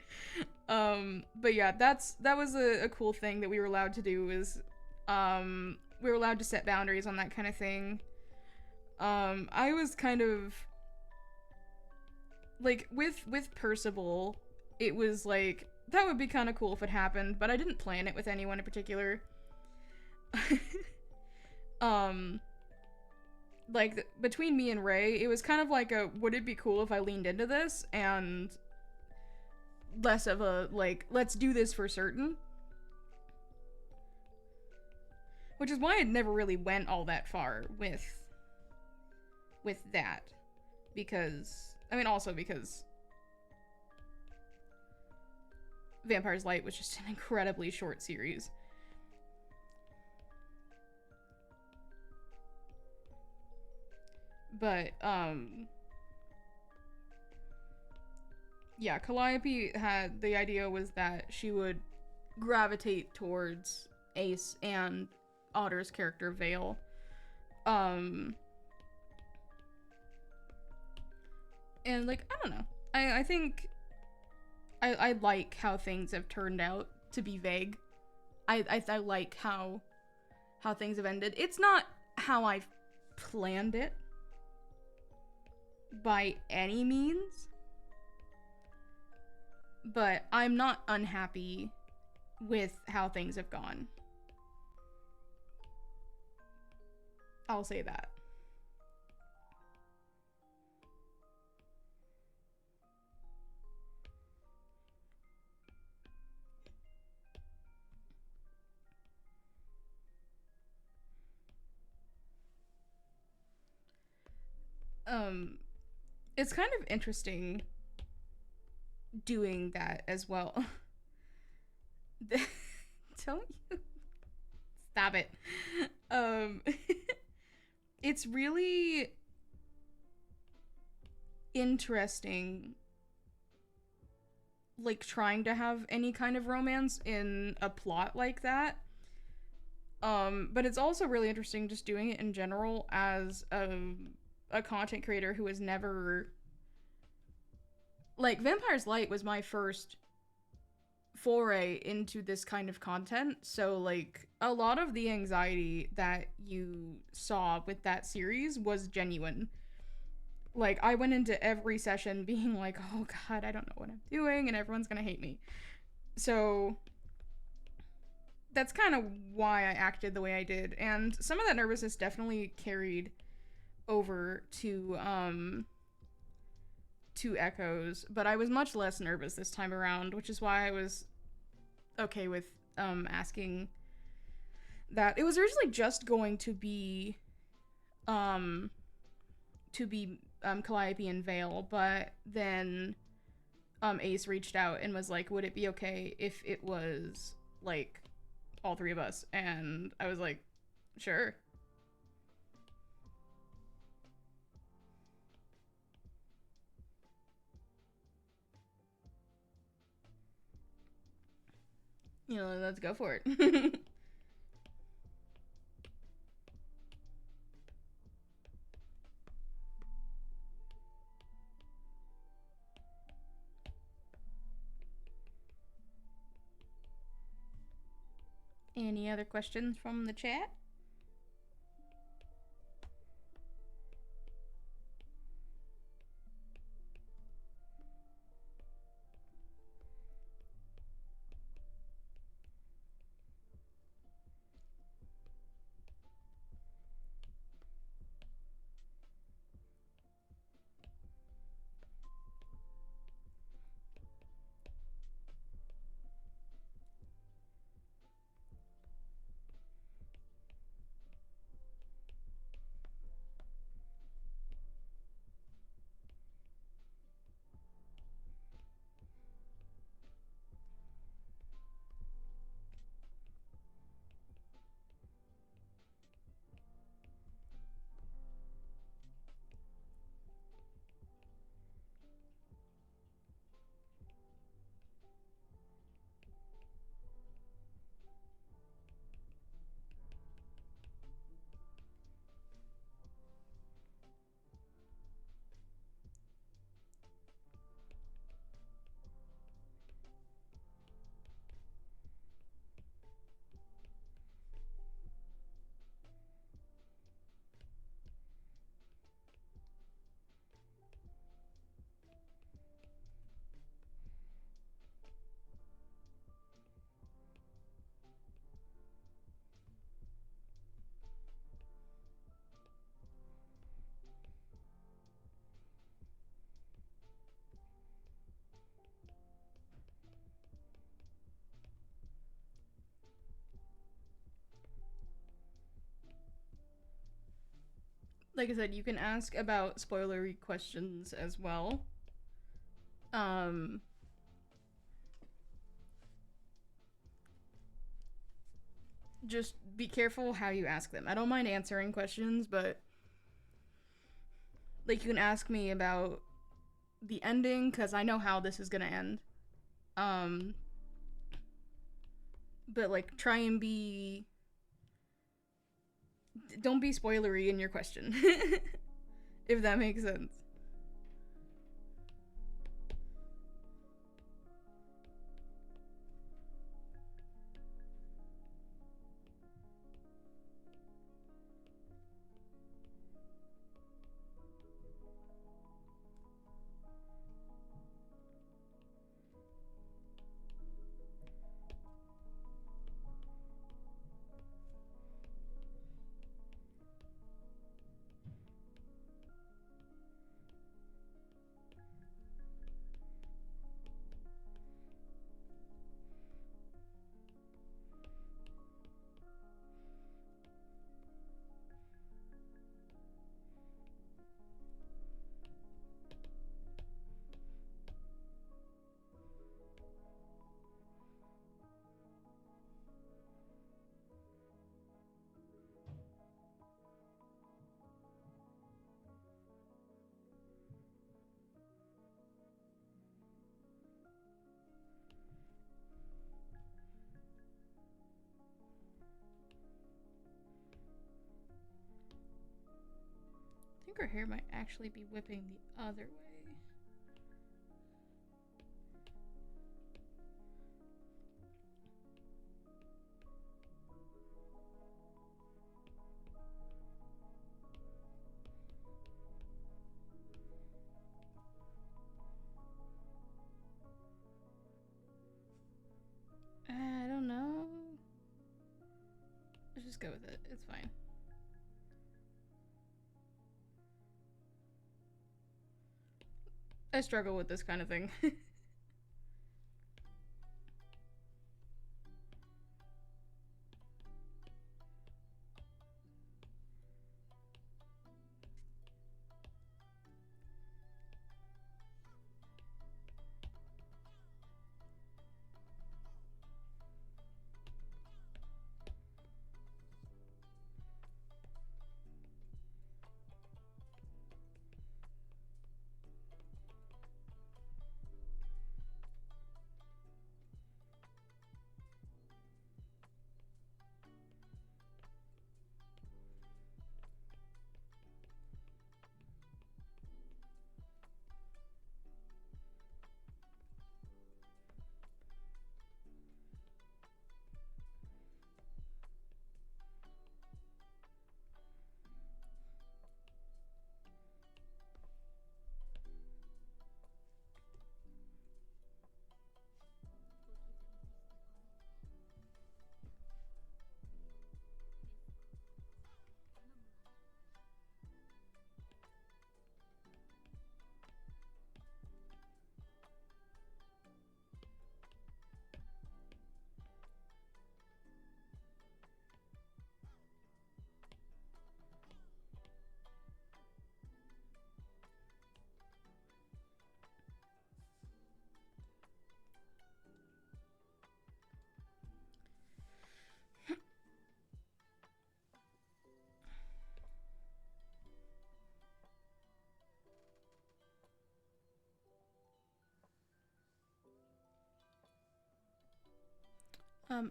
But yeah, that was a cool thing that we were allowed to do is we were allowed to set boundaries on that kind of thing. I was kind of like with Percival, it was like that would be kind of cool if it happened, but I didn't plan it with anyone in particular. Like between me and Ray, it was kind of like a would it be cool if I leaned into this, and less of a like let's do this for certain. Which is why I never really went all that far with that, because I mean also because Vampire's Light was just an incredibly short series. But yeah, Calliope had the idea was that she would gravitate towards Ace and Otter's character Vale. And like I don't know, I think I like how things have turned out to be vague. I like how things have ended. It's not how I planned it by any means, but I'm not unhappy with how things have gone. I'll say that. It's kind of interesting doing that as well. Don't you stop it. It's really interesting like trying to have any kind of romance in a plot like that. But it's also really interesting just doing it in general as a content creator who has never like Vampire's Light was my first foray into this kind of content, so like a lot of the anxiety that you saw with that series was genuine. Like I went into every session being like, oh god, I don't know what I'm doing and everyone's gonna hate me. So that's kind of why I acted the way I did, and some of that nervousness definitely carried over to Echoes, but I was much less nervous this time around, which is why I was okay with asking that. It was originally just going to be Calliope and Vale, but then Ace reached out and was like, would it be okay if it was like all three of us? And I was like, sure. You know, let's go for it. Any other questions from the chat? like I said, you can ask about spoilery questions as well. Um, just be careful how you ask them. I don't mind answering questions, but like you can ask me about the ending because I know how this is gonna end. Um, but like try and be don't be spoilery in your question. If that makes sense. I think her hair might actually be whipping the other way. I don't know. Let's just go with it. It's fine. I struggle with this kind of thing.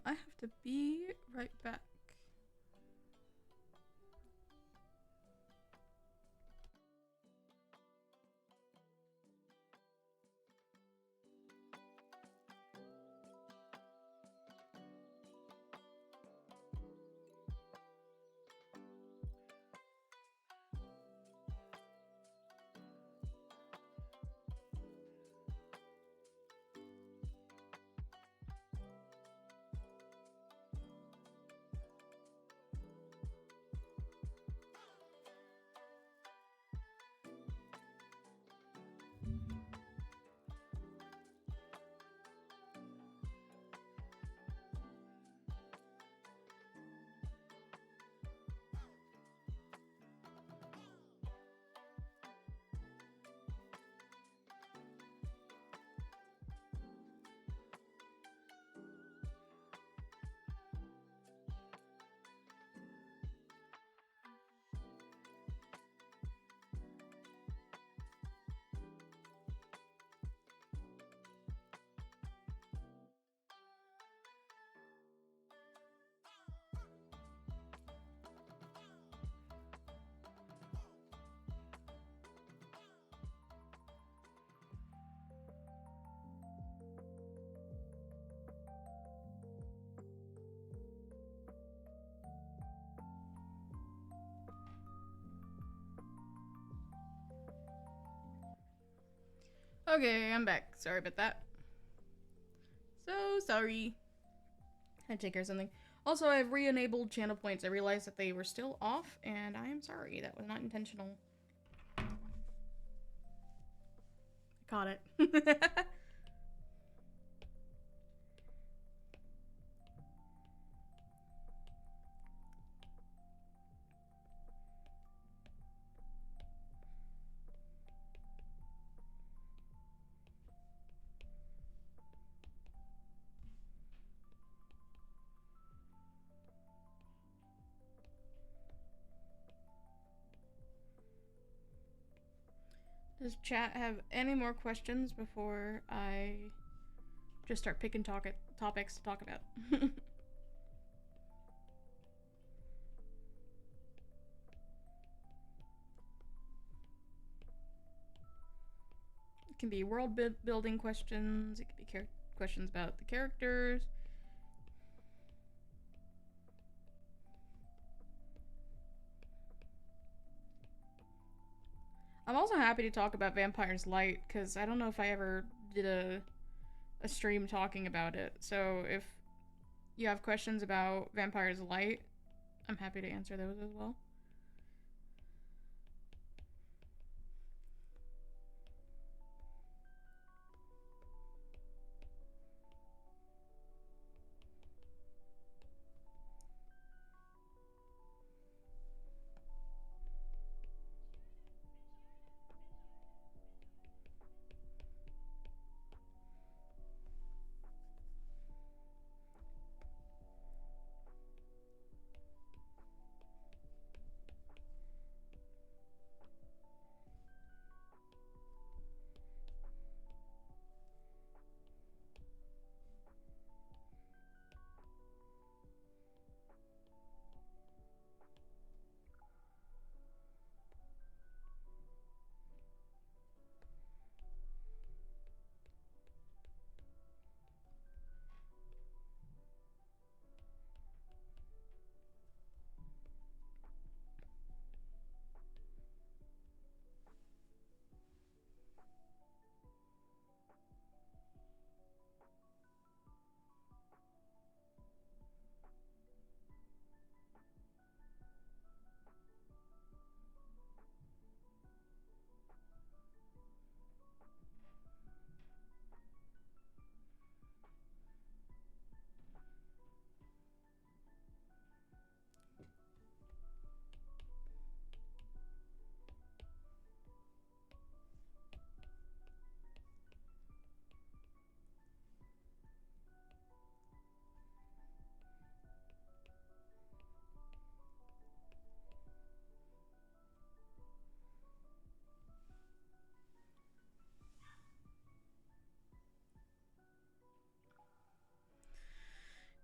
I have to be right back. Okay, I'm back. Sorry about that. So sorry. I had to take care of something. Also, I've re-enabled channel points. I realized that they were still off, and I am sorry. That was not intentional. Caught it. Does chat have any more questions before I just start picking topics to talk about? It can be world building questions. It can be questions about the characters. I'm also happy to talk about Vampire's Light, because I don't know if I ever did a stream talking about it. So if you have questions about Vampire's Light, I'm happy to answer those as well.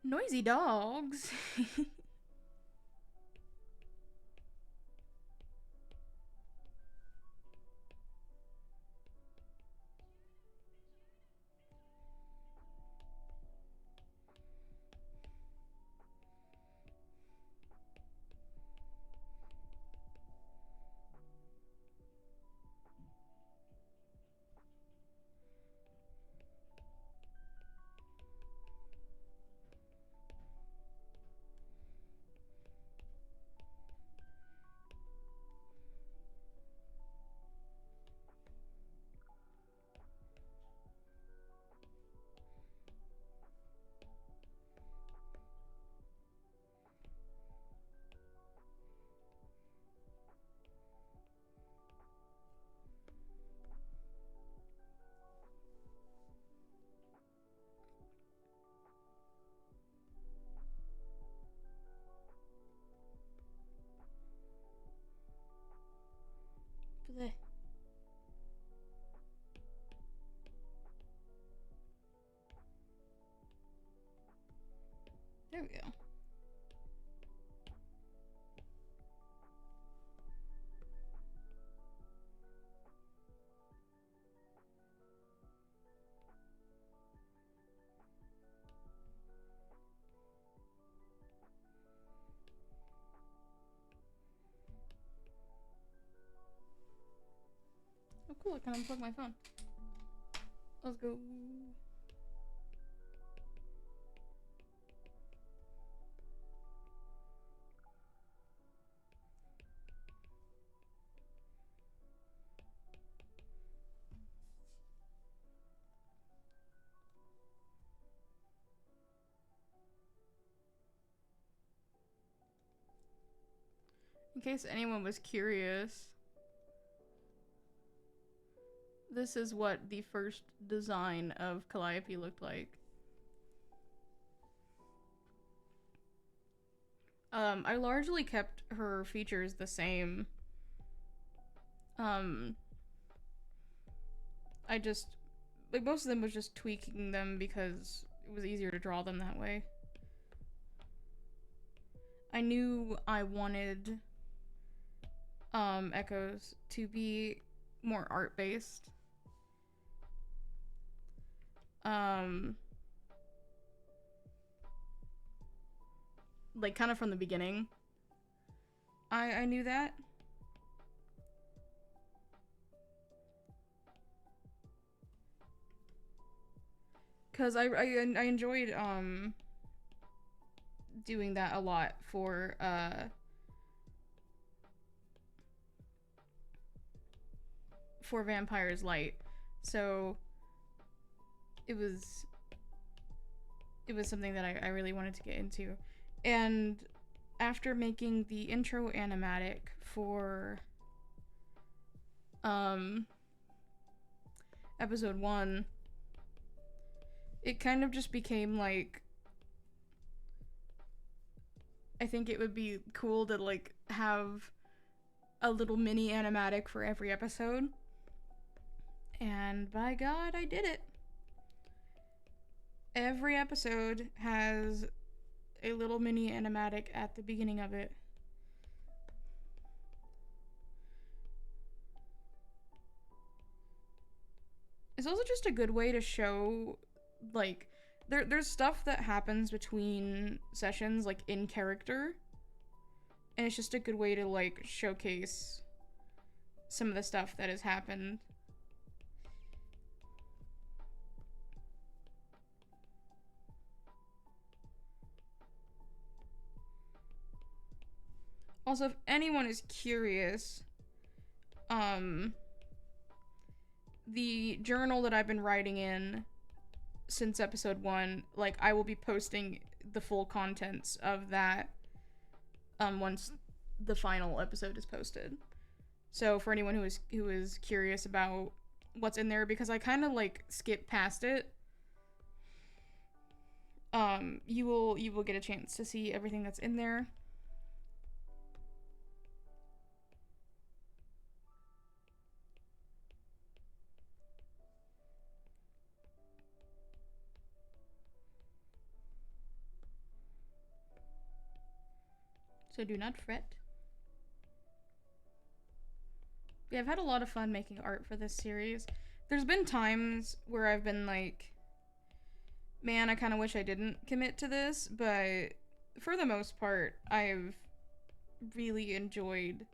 Noisy dogs. Bleh. There we go. Oh cool, I can unplug my phone. Let's go. In case anyone was curious, this is what the first design of Calliope looked like. I largely kept her features the same. I just, like, most of them was just tweaking them because it was easier to draw them that way. I knew I wanted Echoes to be more art-based. Like, kind of from the beginning. I knew that. Because I enjoyed, doing that a lot for Vampire's Light. So it was something that I really wanted to get into. And after making the intro animatic for episode 1, it kind of just became like, I think it would be cool to like have a little mini animatic for every episode. And by God, I did it. Every episode has a little mini animatic at the beginning of it. It's also just a good way to show, like, there's stuff that happens between sessions, like, in character. And it's just a good way to, like, showcase some of the stuff that has happened. Also, if anyone is curious, the journal that I've been writing in since episode 1, like, I will be posting the full contents of that, once the final episode is posted. So for anyone who is curious about what's in there, because I kind of, like, skip past it, you will get a chance to see everything that's in there. So do not fret. Yeah, I've had a lot of fun making art for this series. There's been times where I've been like, man, I kind of wish I didn't commit to this, but for the most part, I've really enjoyed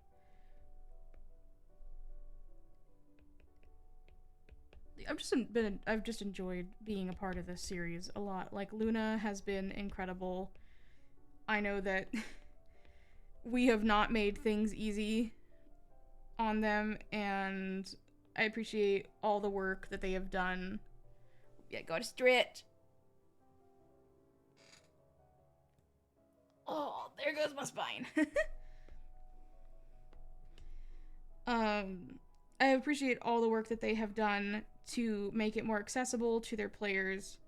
I've just enjoyed being a part of this series a lot. Like, Luna has been incredible. I know that we have not made things easy on them, and I appreciate all the work that they have done. Yeah, go to stretch. Oh, there goes my spine. I appreciate all the work that they have done to make it more accessible to their players.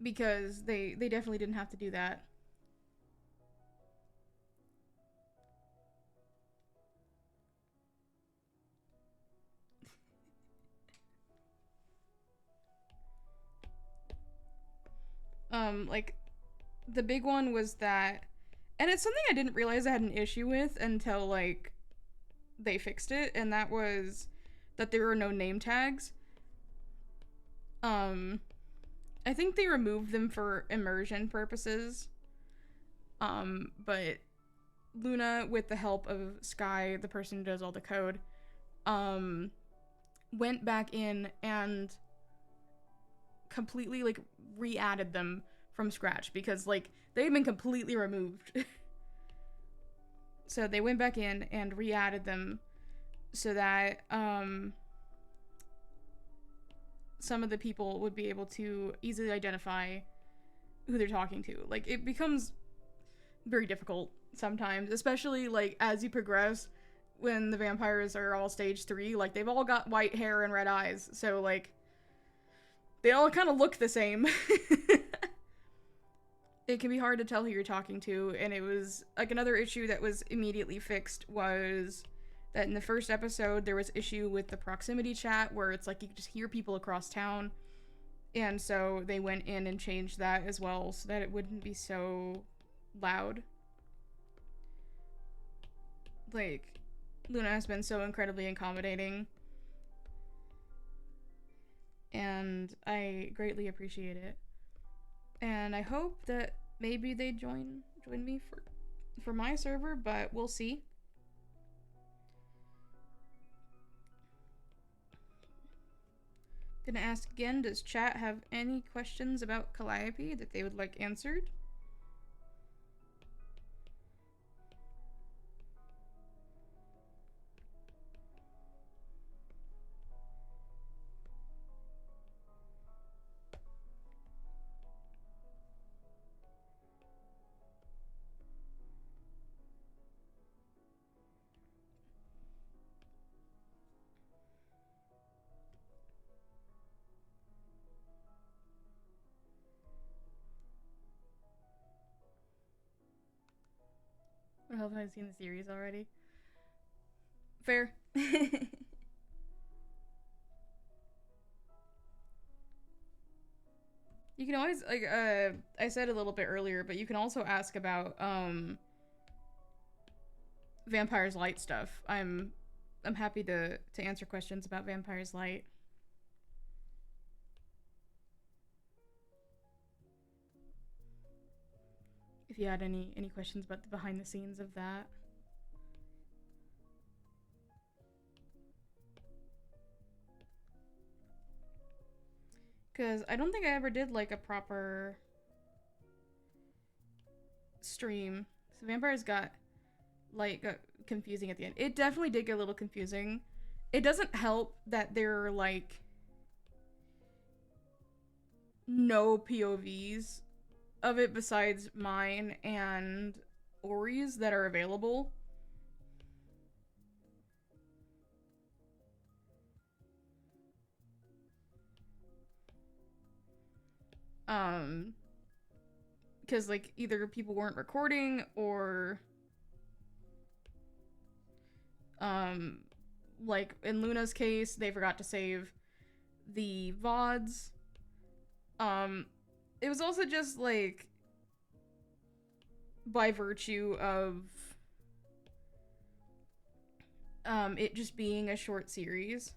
Because they definitely didn't have to do that. Like, the big one was that, and it's something I didn't realize I had an issue with until, like, they fixed it, and that was that there were no name tags. I think they removed them for immersion purposes. But Luna, with the help of Sky, the person who does all the code, went back in and completely, like, re-added them from scratch, because, like, they had been completely removed. So they went back in and re-added them so that, some of the people would be able to easily identify who they're talking to. Like, it becomes very difficult sometimes, especially, like, as you progress, when the vampires are all stage 3, like, they've all got white hair and red eyes, so, like, they all kind of look the same. It can be hard to tell who you're talking to, and it was, like, another issue that was immediately fixed was that in the first episode, there was issue with the proximity chat, where it's like you could just hear people across town, and so they went in and changed that as well, so that it wouldn't be so loud. Like, Luna has been so incredibly accommodating, and I greatly appreciate it. And I hope that maybe they join me for my server, but we'll see. Gonna ask again, does chat have any questions about Calliope that they would like answered? I hope I've seen the series already. Fair. You can always, like, I said a little bit earlier, but you can also ask about, Vampire's Light stuff. I'm happy to answer questions about Vampire's Light. If you had any questions about the behind the scenes of that. Because I don't think I ever did, like, a proper stream. So Vampires got confusing at the end. It definitely did get a little confusing. It doesn't help that there are, like, no POVs of it besides mine and Ori's that are available. Because, like, either people weren't recording or, like, in Luna's case, they forgot to save the VODs. It was also just, like, by virtue of, it just being a short series.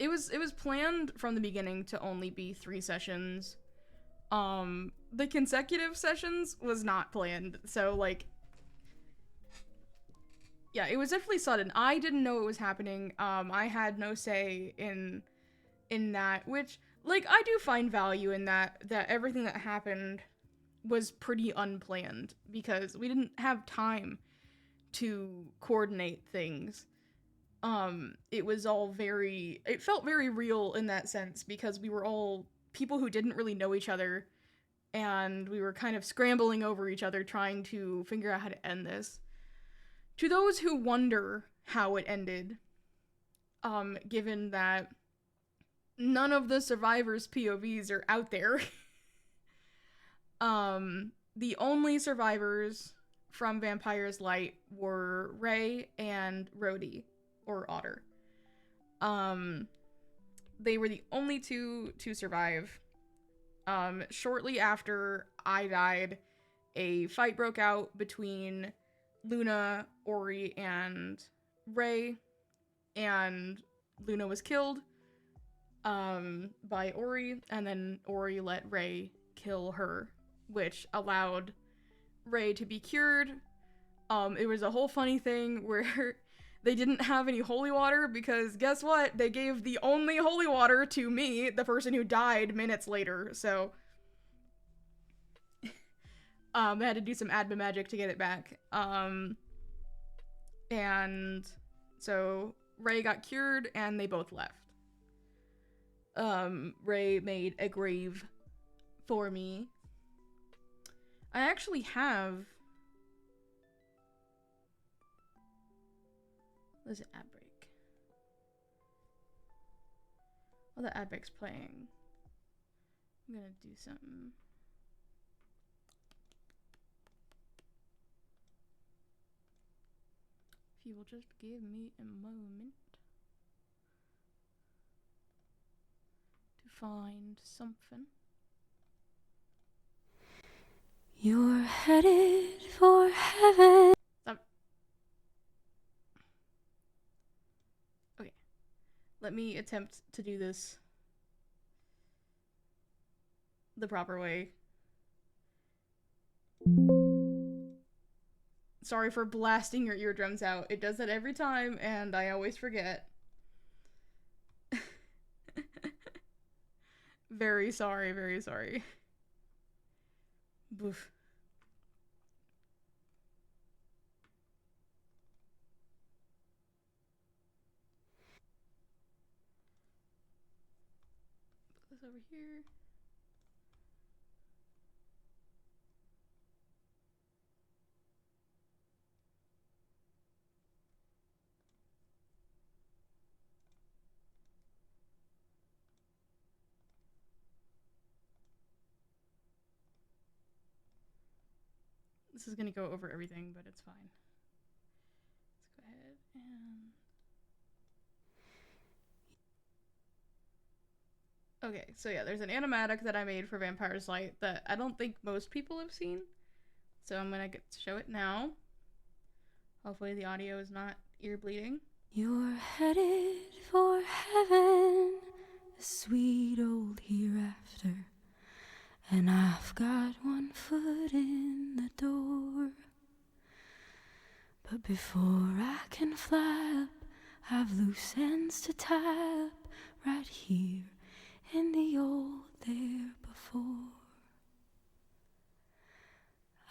It was planned from the beginning to only be 3 sessions. The consecutive sessions was not planned, so, like, yeah, it was definitely sudden. I didn't know it was happening. I had no say in that, which, like, I do find value in that everything that happened was pretty unplanned, because we didn't have time to coordinate things. It was all it felt very real in that sense, because we were all people who didn't really know each other, and we were kind of scrambling over each other trying to figure out how to end this. To those who wonder how it ended, given that none of the survivors' POVs are out there, the only survivors from Vampire's Light were Ray and Rhodey, or Otter. They were the only two to survive. Shortly after I died, a fight broke out between Luna, Ori, and Ray, and Luna was killed. by Ori, and then Ori let Rei kill her, which allowed Rei to be cured. It was a whole funny thing where they didn't have any holy water because guess what? They gave the only holy water to me, the person who died minutes later. So I had to do some admin magic to get it back. And so Rei got cured and they both left. Rei made a grave for me. I actually have... There's an ad break. While the ad break's playing, I'm gonna do something. If you will just give me a moment to find something. You're headed for heaven. Stop. Okay. Let me attempt to do this the proper way. Sorry for blasting your eardrums out. It does that every time, and I always forget. Very sorry, very sorry. Boof. Put this over here. This is gonna go over everything, but it's fine. Let's go ahead and... Okay, so yeah, there's an animatic that I made for Vampire's Light that I don't think most people have seen. So I'm gonna get to show it now. Hopefully the audio is not ear bleeding. You're headed for heaven, a sweet old hereafter. And I've got one foot in the door. But before I can fly up, I've loose ends to tie up right here in the old there before.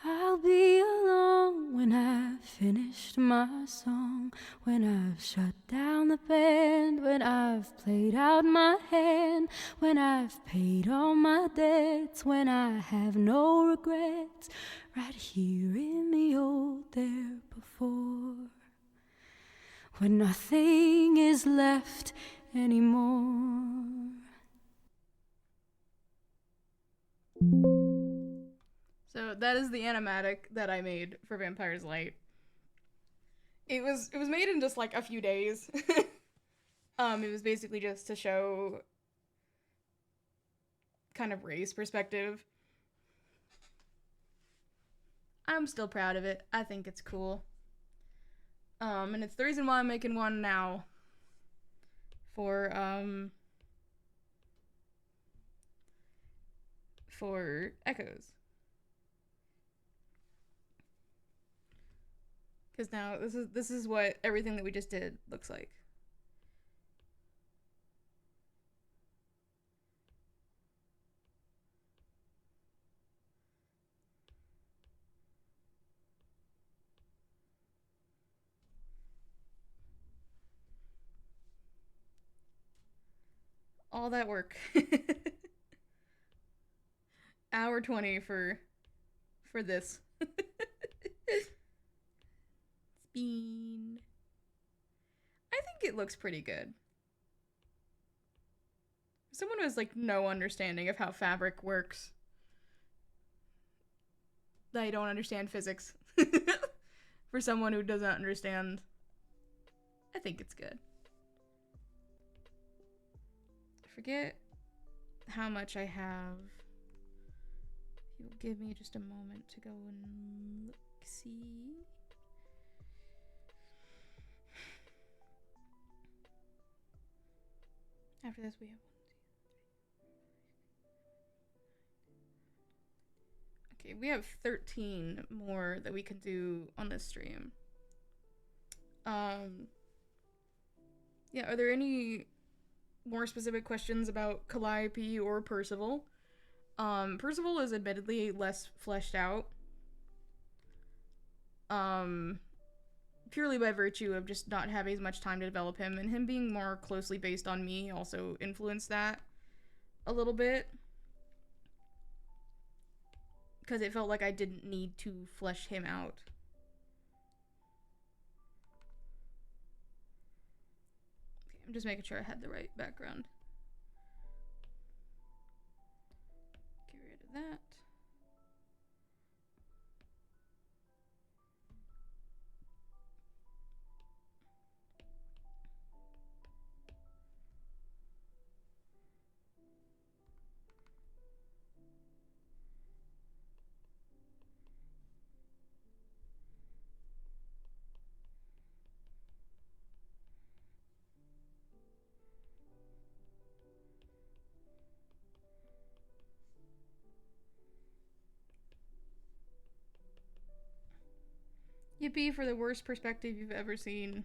I'll be along when I've finished my song, when I've shut down the band, when I've played out my hand, when I've paid all my debts, when I have no regrets, right here in the old there before, when nothing is left anymore. So that is the animatic that I made for Vampire's Light. It was made in just like a few days. It was basically just to show kind of Rei's perspective. I'm still proud of it. I think it's cool. And it's the reason why I'm making one now for Echoes. Because now this is what everything that we just did looks like. All that work. Hour 20 for this. Bean. I think it looks pretty good. Someone who has like no understanding of how fabric works. They don't understand physics. For someone who doesn't understand, I think it's good. I forget how much I have. If you'll give me just a moment to go and look, see. After this, we have 1, 2, Okay, we have 13 more that we can do on this stream. Yeah, are there any more specific questions about Calliope or Percival? Percival is admittedly less fleshed out. Purely by virtue of just not having as much time to develop him, and him being more closely based on me also influenced that a little bit. Because it felt like I didn't need to flesh him out. Okay, I'm just making sure I had the right background. Get rid of that. Yippee for the worst perspective you've ever seen.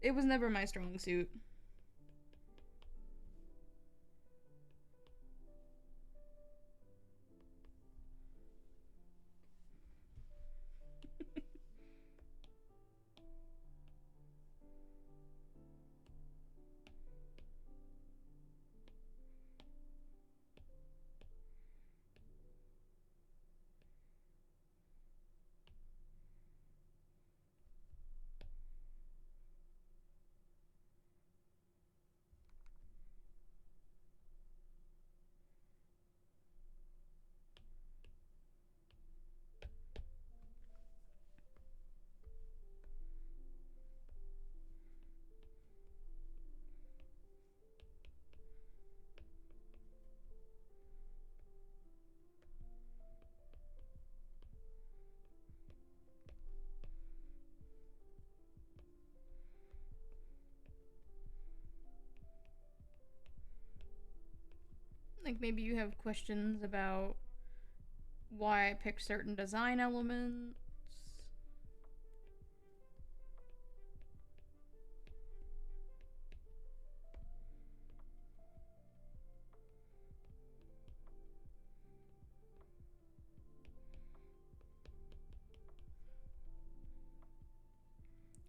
It was never my strong suit. Like, maybe you have questions about why I picked certain design elements.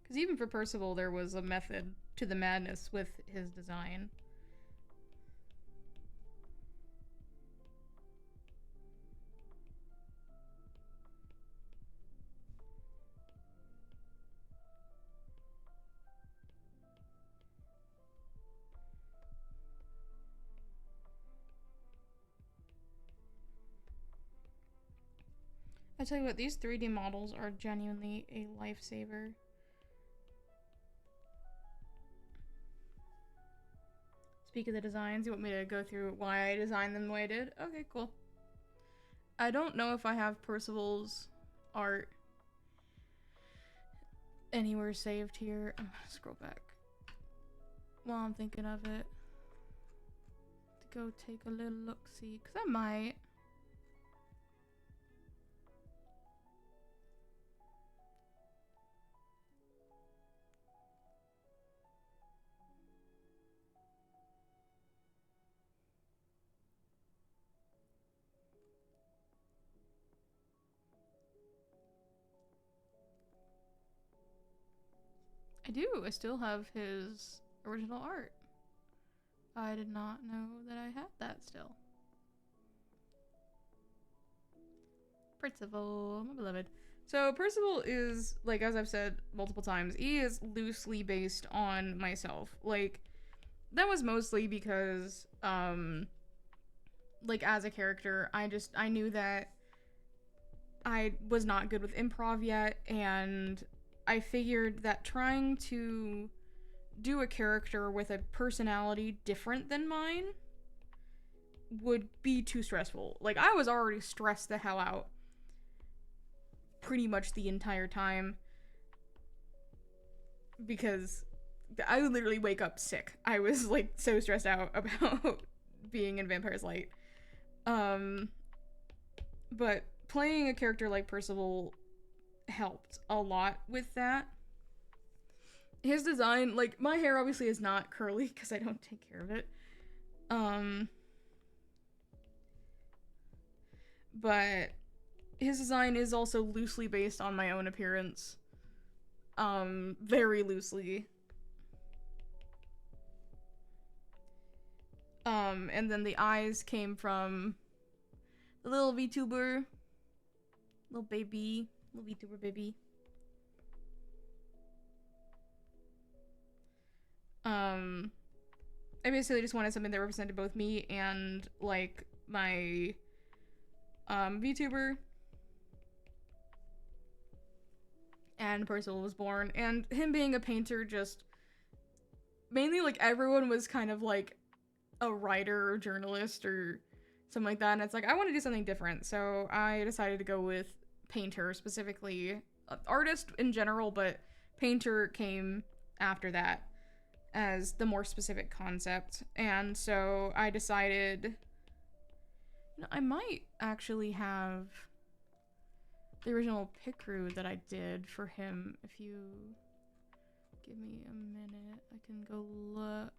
Because even for Percival, there was a method to the madness with his design. I tell you what, these 3D models are genuinely a lifesaver. Speak of the designs, you want me to go through why I designed them the way I did? Okay, cool. I don't know if I have Percival's art anywhere saved here. I'm gonna scroll back while I'm thinking of it to go take a little look-see, because I might. I do. I still have his original art. I did not know that I had that still. Percival, my beloved. So Percival is, like, as I've said multiple times, he is loosely based on myself. Like, that was mostly because, like, as a character, I knew that I was not good with improv yet, and I figured that trying to do a character with a personality different than mine would be too stressful. Like, I was already stressed the hell out pretty much the entire time because I would literally wake up sick. I was, like, so stressed out about being in Vampire's Light. But playing a character like Percival helped a lot with that. His design, like, my hair obviously is not curly because I don't take care of it. But his design is also loosely based on my own appearance. Very loosely. And then the eyes came from the little VTuber. Little VTuber baby. I basically just wanted something that represented both me and, like, my, VTuber. And Percival was born. And him being a painter just... Mainly, like, everyone was kind of, like, a writer or journalist or something like that. And it's like, I want to do something different. So I decided to go with painter specifically. Artist in general, but painter came after that as the more specific concept. And so I decided, you know, I might actually have the original pick crew that I did for him. If you give me a minute, I can go look.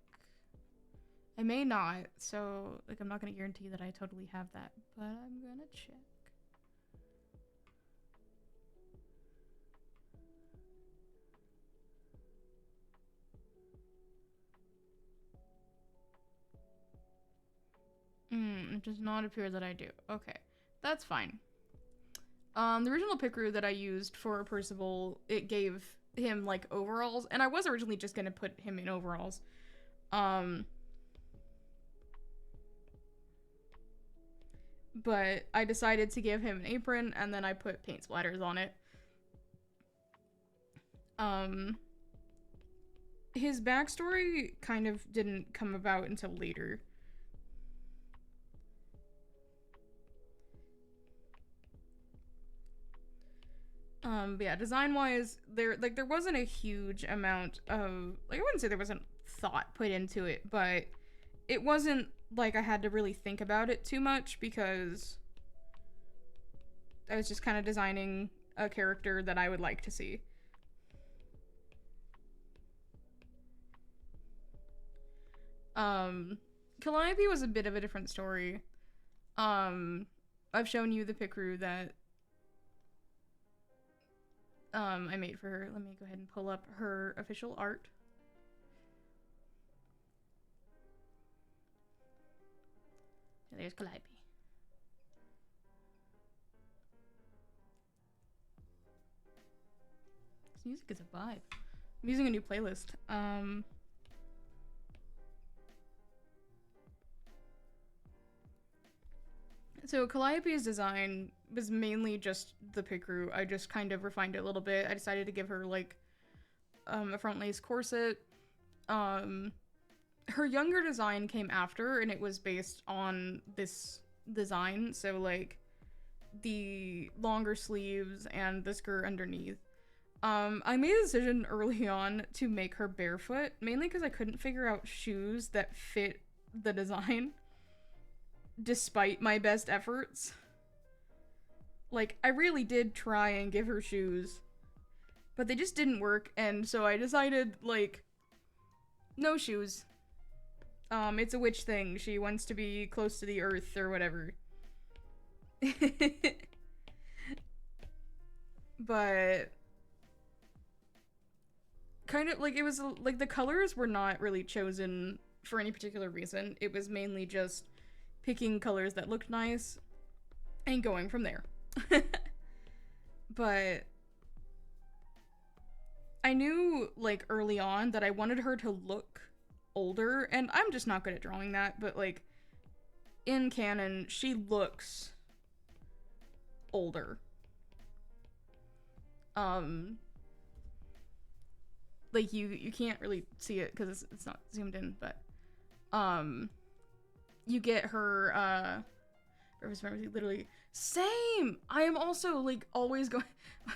I may not, so, like, I'm not gonna guarantee that I totally have that, but I'm gonna check. It does not appear that I do. Okay, that's fine. The original pick crew that I used for Percival, it gave him, like, overalls, and I was originally just gonna put him in overalls. But I decided to give him an apron, and then I put paint splatters on it. His backstory kind of didn't come about until later. But yeah, design-wise, there wasn't a huge amount of, like, I wouldn't say there wasn't thought put into it, but it wasn't like I had to really think about it too much because I was just kind of designing a character that I would like to see. Calliope was a bit of a different story. I've shown you the pick crew that I made for her. Let me go ahead and pull up her official art. There's Calliope. This music is a vibe. I'm using a new playlist. So Calliope's design was mainly just the pick crew. I just kind of refined it a little bit. I decided to give her, like, a front lace corset. Her younger design came after, and it was based on this design. So, like, the longer sleeves and the skirt underneath. I made a decision early on to make her barefoot, mainly because I couldn't figure out shoes that fit the design. Despite my best efforts. Like, I really did try and give her shoes, but they just didn't work, and so I decided, like, no shoes. It's a witch thing. She wants to be close to the earth or whatever. But kind of, like, it was, like, the colors were not really chosen for any particular reason. It was mainly just picking colors that looked nice and going from there. But I knew, like, early on that I wanted her to look older, and I'm just not good at drawing that, but, like, in canon, she looks older. Like, you can't really see it because it's not zoomed in, but you get her literally same. I am also, like, always going.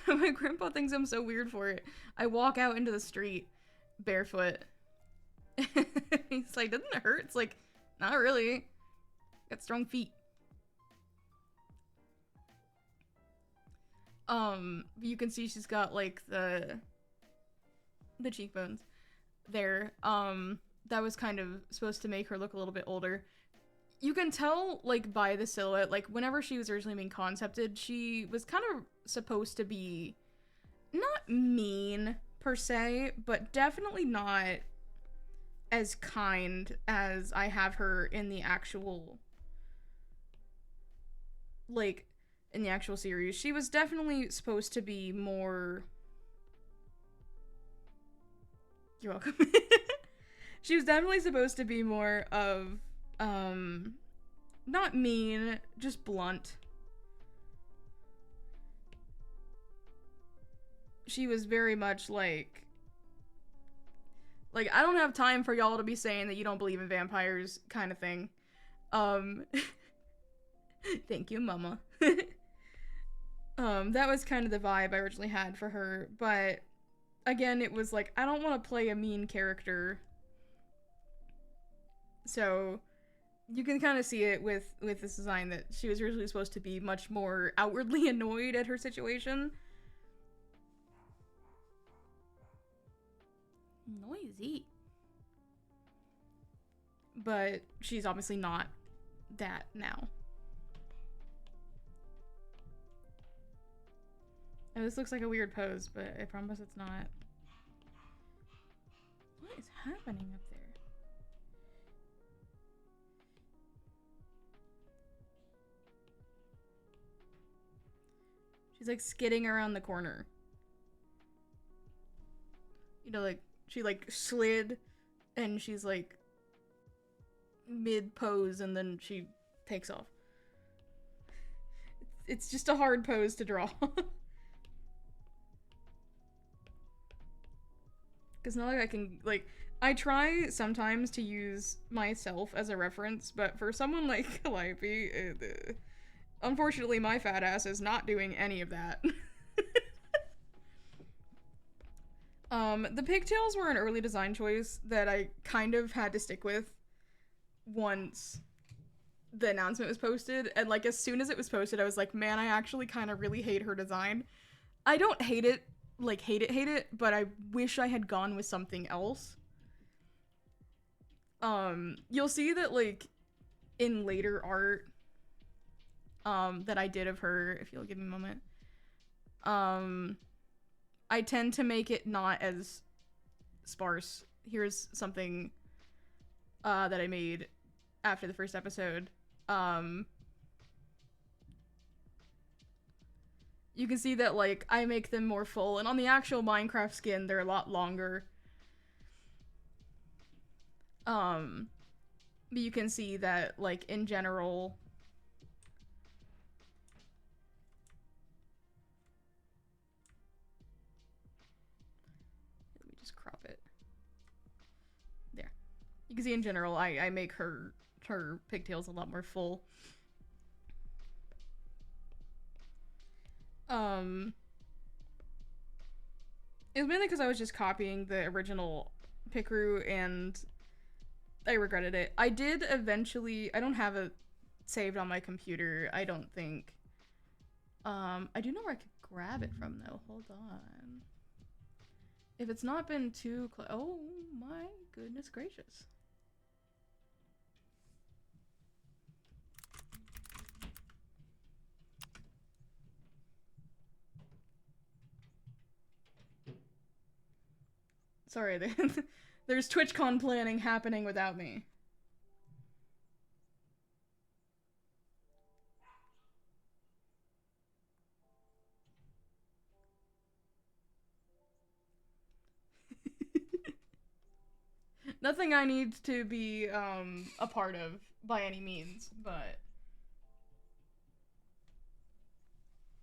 My grandpa thinks I'm so weird for it. I walk out into the street barefoot. He's like, doesn't it hurt? It's like, not really. Got strong feet. You can see she's got like the cheekbones there. That was kind of supposed to make her look a little bit older. You can tell, like, by the silhouette, like, whenever she was originally being concepted, she was kind of supposed to be not mean, per se, but definitely not as kind as I have her in the actual, like, in the actual series. She was definitely supposed to be more... You're welcome. She was definitely supposed to be more of, not mean, just blunt. She was very much like, I don't have time for y'all to be saying that you don't believe in vampires kind of thing. Thank you, mama. That was kind of the vibe I originally had for her, but again, it was like, I don't want to play a mean character. So you can kind of see it with this design that she was originally supposed to be much more outwardly annoyed at her situation. Noisy. But she's obviously not that now. And this looks like a weird pose, but I promise it's not. What is happening up there? She's like skidding around the corner. You know, like, she like slid and she's like mid pose and then she takes off. It's just a hard pose to draw. Because not like I can, like, I try sometimes to use myself as a reference, but for someone like Calliope, unfortunately my fat ass is not doing any of that. The pigtails were an early design choice that I kind of had to stick with once the announcement was posted, and like as soon as it was posted I was like, man, I actually kind of really hate her design. I don't hate it, like hate it, but I wish I had gone with something else. You'll see that like in later art that I did of her, if you'll give me a moment, I tend to make it not as sparse. Here's something that I made after the first episode. You can see that, like, I make them more full, and on the actual Minecraft skin, they're a lot longer. But you can see that, like, in general... Let me just crop it. There. You can see in general, I make her pigtails a lot more full. It was mainly because I was just copying the original Picru and I regretted it. I did eventually, I don't have it saved on my computer, I don't think. I do know where I could grab it from though, hold on. If it's not been too close, oh my goodness gracious. Sorry, there's TwitchCon planning happening without me. Nothing I need to be a part of by any means, but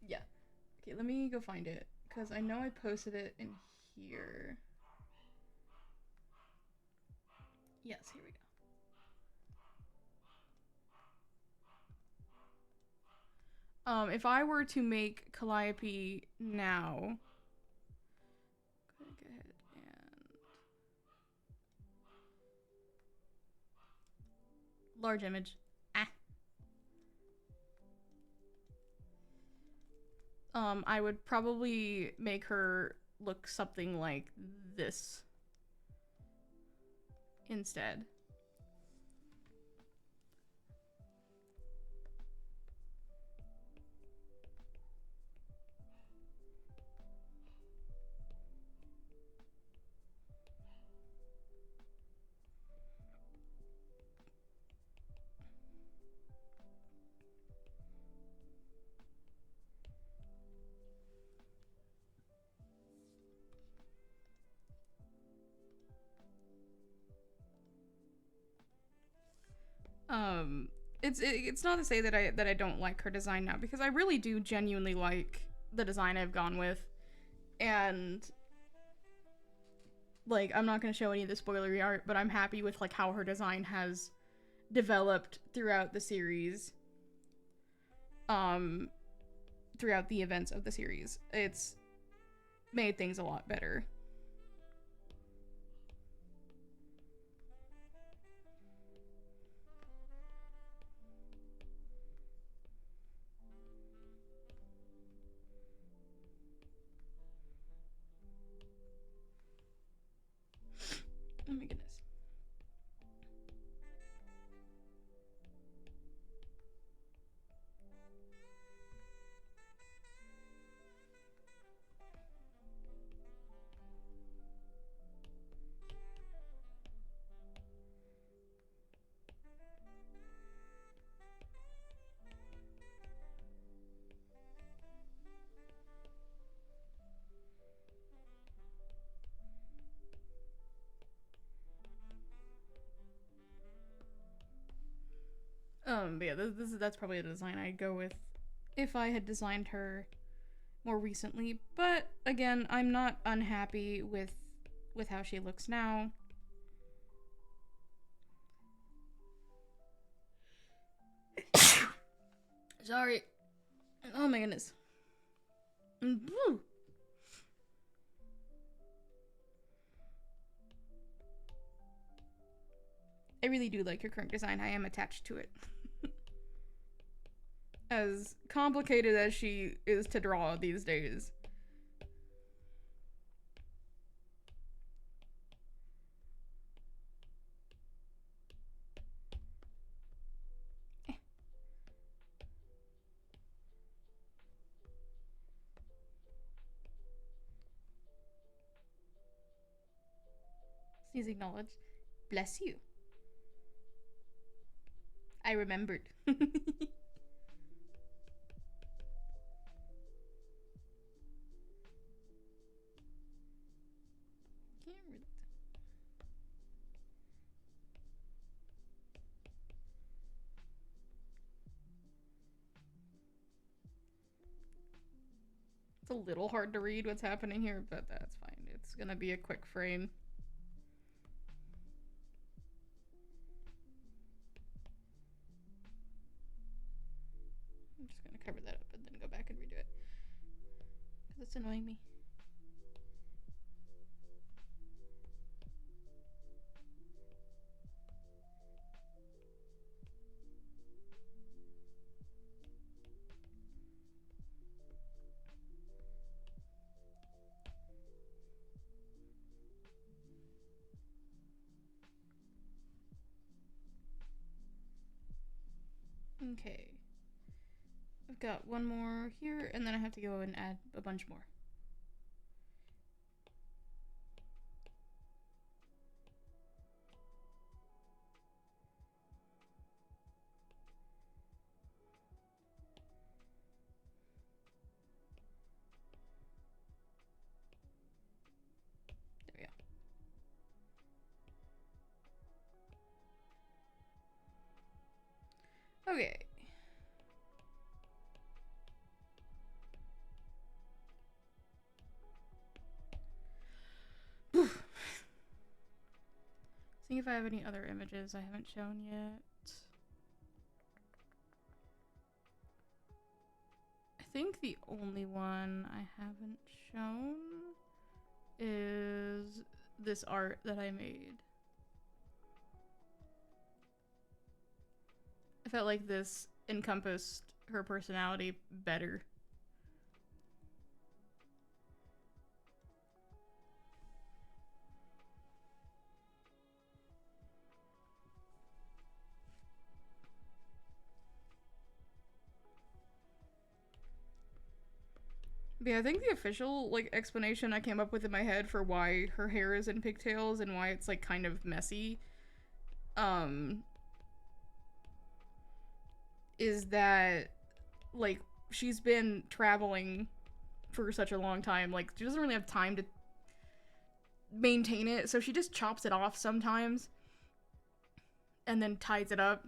yeah. Okay, let me go find it because I know I posted it in here. Yes, here we go. If I were to make Calliope now, go ahead and large image. I would probably make her look something like this instead. Um, it's not to say that I don't like her design now, because I really do genuinely like the design I've gone with, and like I'm not gonna show any of the spoilery art, but I'm happy with like how her design has developed throughout the series. Um, Throughout the events of the series, it's made things a lot better. Oh my goodness. But yeah, that's probably the design I'd go with if I had designed her more recently. But again, I'm not unhappy with how she looks now. Sorry. Oh my goodness. I really do like her current design. I am attached to it. As complicated as she is to draw these days. Please acknowledge. Bless you. I remembered. It's a little hard to read what's happening here, but that's fine. It's gonna be a quick frame. I'm just gonna cover that up and then go back and redo it, because it's annoying me. Okay. I've got one more here, and then I have to go and add a bunch more. There we go. Okay. Seeing if I have any other images I haven't shown yet. I think the only one I haven't shown is this art that I made. I felt like this encompassed her personality better. Yeah, I think the official like explanation I came up with in my head for why her hair is in pigtails and why it's like kind of messy um is that like she's been traveling for such a long time, like she doesn't really have time to maintain it, so she just chops it off sometimes and then ties it up.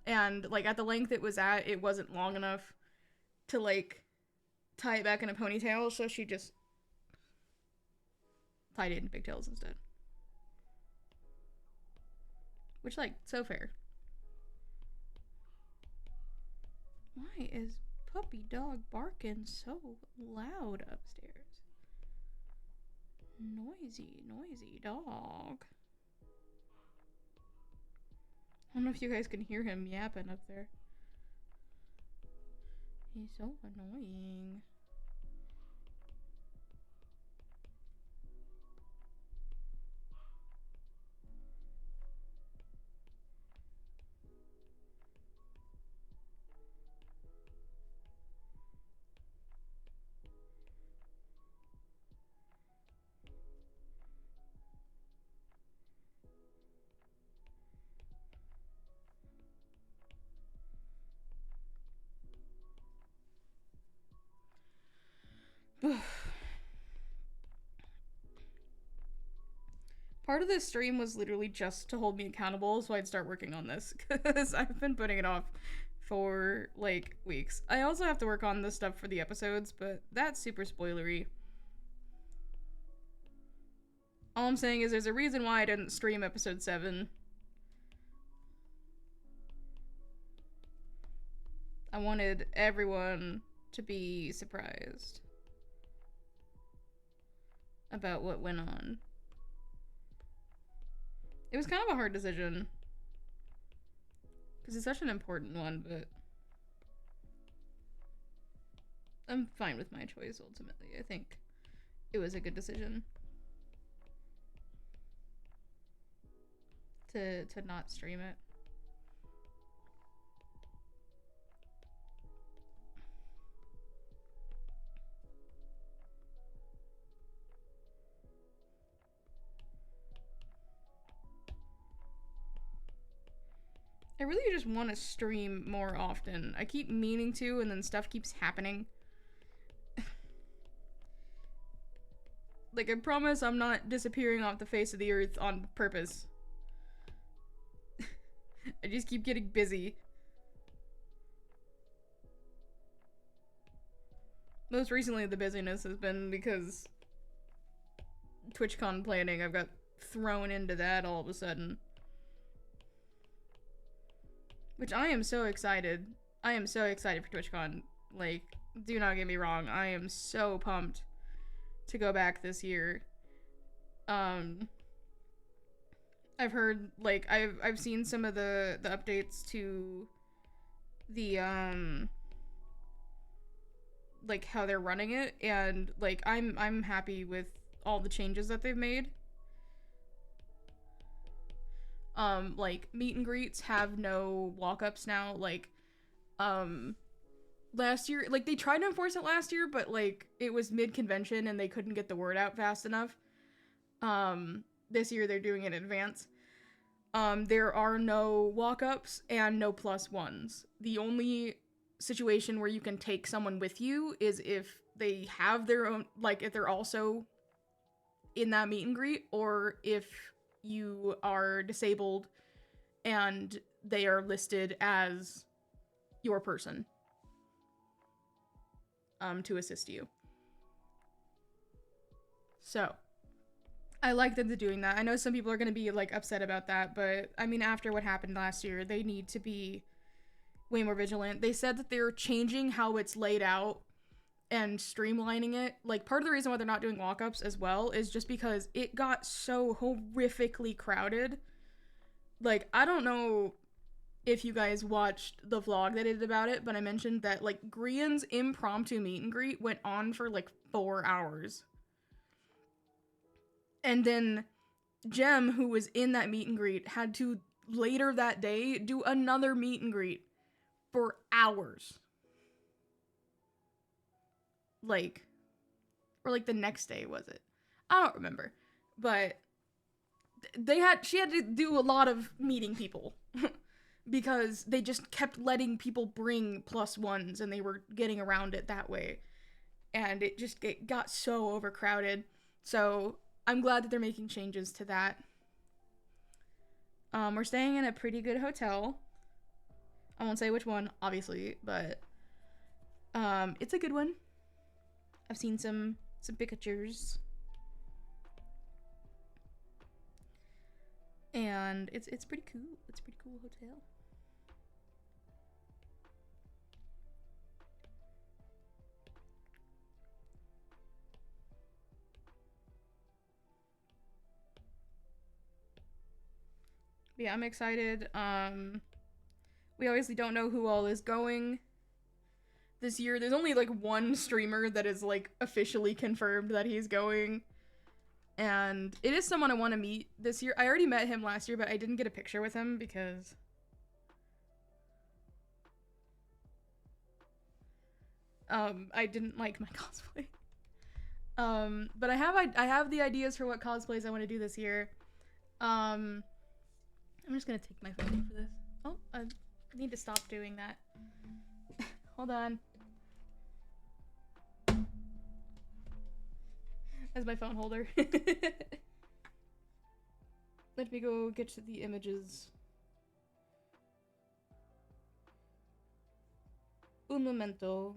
And like at the length it was at, it wasn't long enough to like tie it back in a ponytail, so she just tied it in pigtails instead. Which, like, so fair. Why is puppy dog barking so loud upstairs? Noisy, noisy dog. I don't know if you guys can hear him yapping up there. He's so annoying. Part of this stream was literally just to hold me accountable so I'd start working on this, because I've been putting it off for like weeks. I also have to work on this stuff for the episodes, but that's super spoilery. All I'm saying is there's a reason why I didn't stream episode 7. I wanted everyone to be surprised about what went on. It was kind of a hard decision, because it's such an important one, but I'm fine with my choice ultimately. I think it was a good decision to not stream it. I really just want to stream more often. I keep meaning to, and then stuff keeps happening. Like, I promise I'm not disappearing off the face of the earth on purpose. I just keep getting busy. Most recently, the busyness has been because TwitchCon planning. I've got thrown into that all of a sudden. Which I am so excited. I am so excited for TwitchCon. Like, do not get me wrong. I am so pumped to go back this year. I've heard, like, I've seen some of the updates to the, like, how they're running it, and, like, I'm happy with all the changes that they've made. Like, meet and greets have no walk-ups now. Like, last year, like, they tried to enforce it last year, but, like, it was mid-convention and they couldn't get the word out fast enough. This year they're doing it in advance. There are no walk-ups and no +1s. The only situation where you can take someone with you is if they have their own, like, if they're also in that meet and greet, or if you are disabled and they are listed as your person to assist you. So I like that they're doing that. I know some people are going to be like upset about that, but I mean, after what happened last year, they need to be way more vigilant. They said that they're changing how it's laid out and streamlining it. Like, part of the reason why they're not doing walk-ups as well is just because it got so horrifically crowded. Like, I don't know if you guys watched the vlog that I did about it, but I mentioned that, like, Grian's impromptu meet and greet went on for, like, 4 hours. And then Jem, who was in that meet and greet, had to, later that day, do another meet and greet for hours. like, or like the next day, was it? I don't remember. But she had to do a lot of meeting people because they just kept letting people bring +1s and they were getting around it that way. And it got so overcrowded. So I'm glad that they're making changes to that. We're staying in a pretty good hotel. I won't say which one, obviously, but it's a good one. I've seen some pictures. And it's pretty cool. It's a pretty cool hotel. But yeah, I'm excited. We obviously don't know who all is going this year. There's only like one streamer that is like officially confirmed that he's going. And it is someone I want to meet this year. I already met him last year, but I didn't get a picture with him because I didn't like my cosplay. But I have the ideas for what cosplays I want to do this year. I'm just gonna take my photo for this. Oh, I need to stop doing that. Hold on. As my phone holder. Let me go get to the images. Un momento.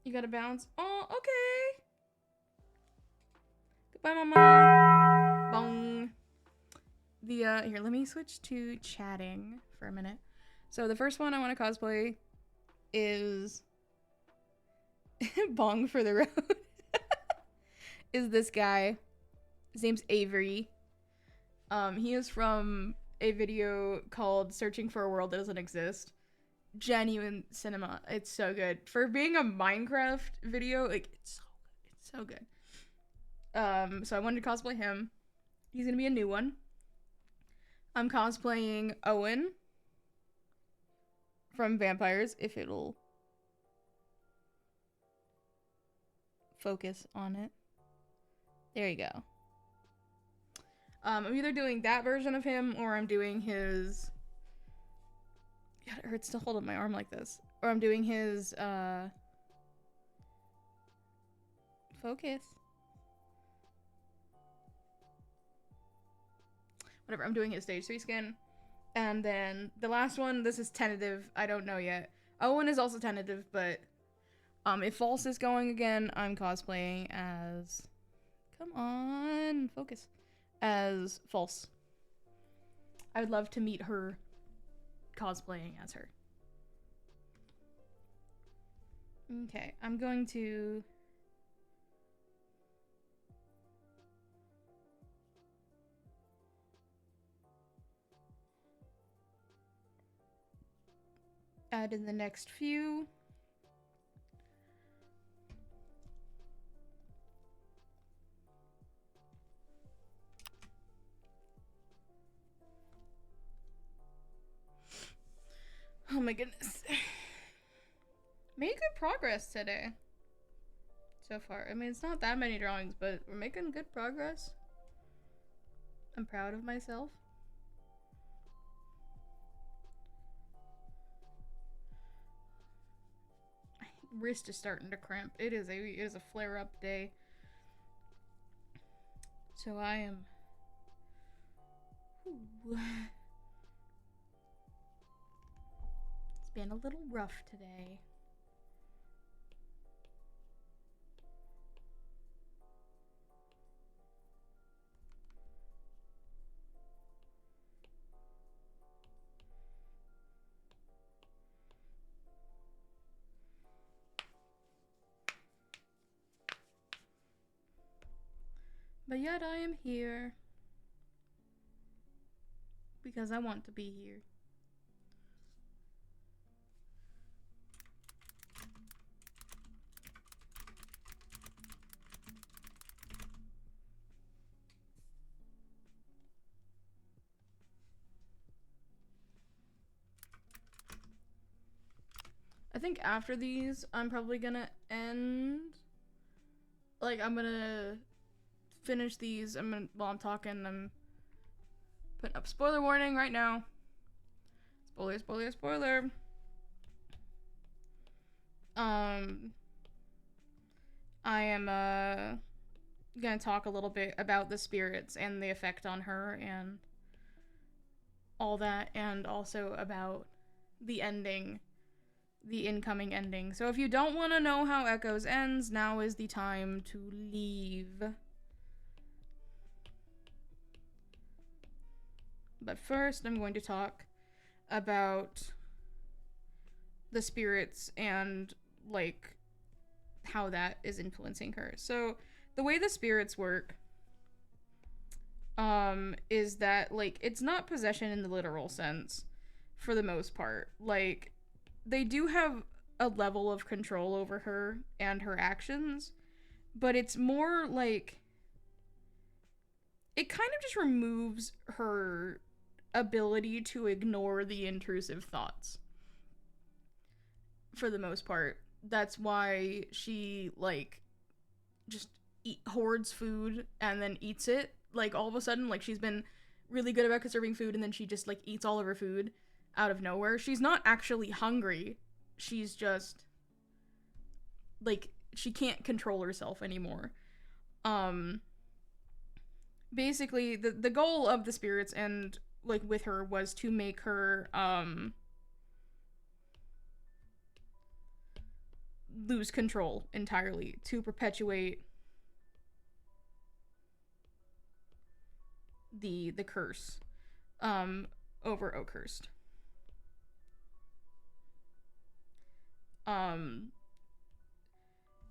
You gotta bounce. Oh, okay. Goodbye, mama. Bong. Here, let me switch to chatting for a minute. So the first one I want to cosplay is Bong for the road. Is this guy. His name's Avery. He is from a video called Searching for a World That Doesn't Exist. Genuine cinema. It's so good. For being a Minecraft video, like, it's so good. So I wanted to cosplay him. He's gonna be a new one. I'm cosplaying Owen from Vampires, if it'll focus on it. There you go. I'm either doing that version of him or I'm doing his... God, it hurts to hold up my arm like this. Or I'm doing his, focus. Whatever, I'm doing his stage 3 skin. And then the last one, this is tentative. I don't know yet. Owen is also tentative, but if False is going again, I'm cosplaying as... Come on, focus. As False. I would love to meet her cosplaying as her. Okay, I'm going to... add in the next few. Oh my goodness. Made good progress today. So far. I mean, it's not that many drawings, but we're making good progress. I'm proud of myself. My wrist is starting to cramp. It is a flare-up day. So I am... Ooh. It's been a little rough today. But yet I am here. Because I want to be here. I think after these, I'm probably gonna end. Like, I'm gonna finish these. While I'm talking, I'm putting up spoiler warning right now. Spoiler, spoiler, spoiler. I am, gonna talk a little bit about the spirits and the effect on her and all that, and also about the ending, the incoming ending. So if you don't want to know how Echoes ends, now is the time to leave. But first, I'm going to talk about the spirits and, like, how that is influencing her. So the way the spirits work is that, like, it's not possession in the literal sense for the most part. Like, they do have a level of control over her and her actions, but it's more like it kind of just removes her ability to ignore the intrusive thoughts for the most part. That's why she, like, just hoards food and then eats it. Like, all of a sudden, like, she's been really good about conserving food, and then she just, like, eats all of her food out of nowhere. She's not actually hungry. She's just, like, she can't control herself anymore. Basically, the goal of the spirits and, like, with her was to make her, lose control entirely, to perpetuate the curse, over Oakhurst.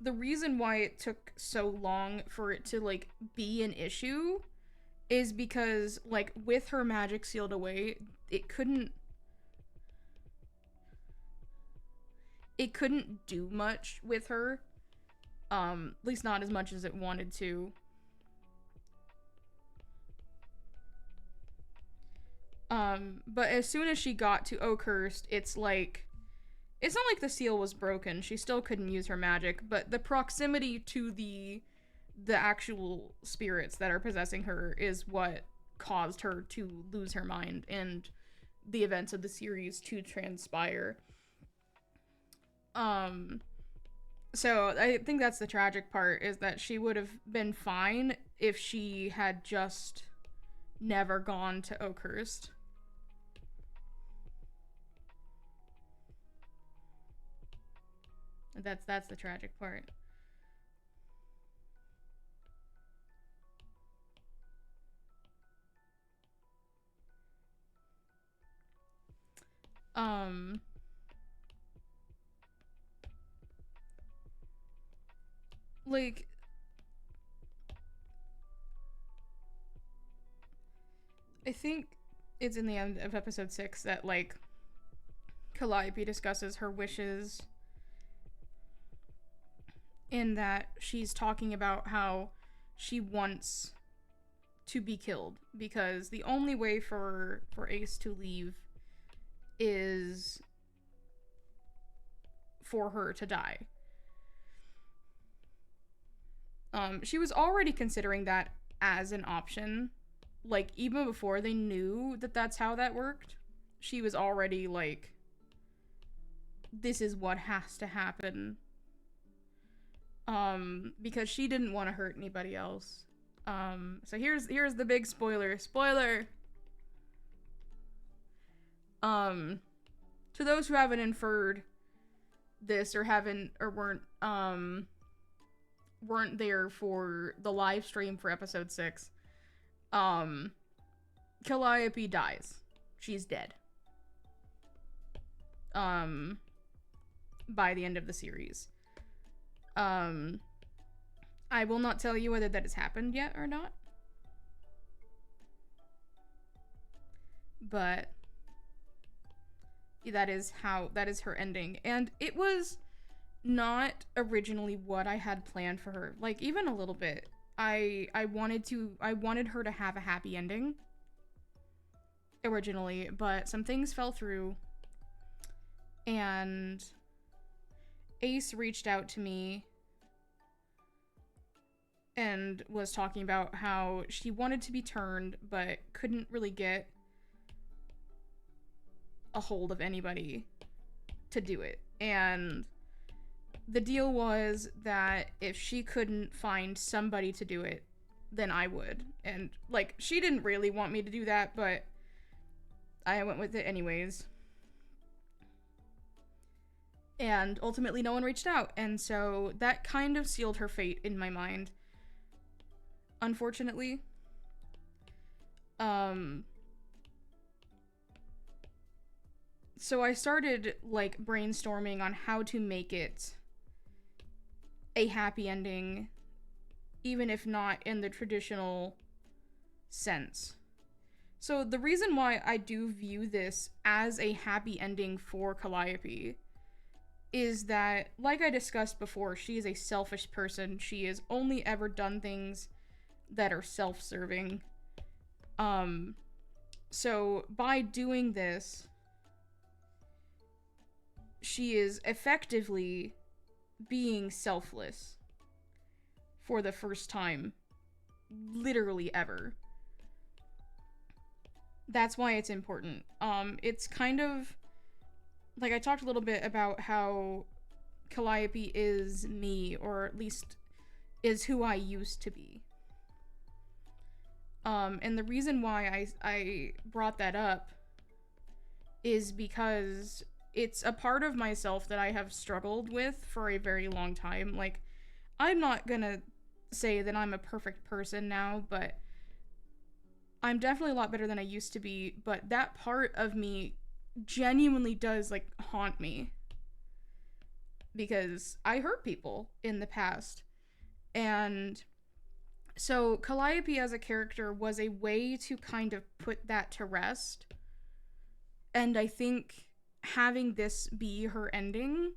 The reason why it took so long for it to, like, be an issue is because, like, with her magic sealed away, it couldn't do much with her. At least not as much as it wanted to. But as soon as she got to Oakhurst, it's like, it's not like the seal was broken. She still couldn't use her magic, but the proximity to the actual spirits that are possessing her is what caused her to lose her mind and the events of the series to transpire. So I think that's the tragic part, is that she would have been fine if she had just never gone to Oakhurst. That's the tragic part. Like, I think it's in the end of episode 6 that, like, Calliope discusses her wishes, in that she's talking about how she wants to be killed, because the only way for Ace to leave is for her to die. She was already considering that as an option. Like, even before they knew that that's how that worked, she was already like, this is what has to happen. Because she didn't want to hurt anybody else. So here's the big spoiler. Spoiler! To those who haven't inferred this, or weren't there for the live stream for episode 6, Calliope dies. She's dead. By the end of the series. I will not tell you whether that has happened yet or not. But that is her ending. And it was not originally what I had planned for her. Like, even a little bit. I wanted her to have a happy ending originally, but some things fell through, and Ace reached out to me and was talking about how she wanted to be turned but couldn't really get a hold of anybody to do it. And the deal was that if she couldn't find somebody to do it, then I would. And, like, she didn't really want me to do that, but I went with it anyways. And ultimately no one reached out, and so that kind of sealed her fate in my mind, unfortunately. So I started, like, brainstorming on how to make it a happy ending, even if not in the traditional sense. So the reason why I do view this as a happy ending for Calliope is that, like I discussed before, she is a selfish person. She has only ever done things that are self-serving. So by doing this, she is effectively being selfless for the first time, literally ever. That's why it's important. It's kind of like, I talked a little bit about how Calliope is me, or at least is who I used to be. And the reason why I brought that up is because it's a part of myself that I have struggled with for a very long time. Like, I'm not gonna say that I'm a perfect person now, but I'm definitely a lot better than I used to be. But that part of me genuinely does, like, haunt me, because I hurt people in the past. And so Calliope as a character was a way to kind of put that to rest. And I think having this be her ending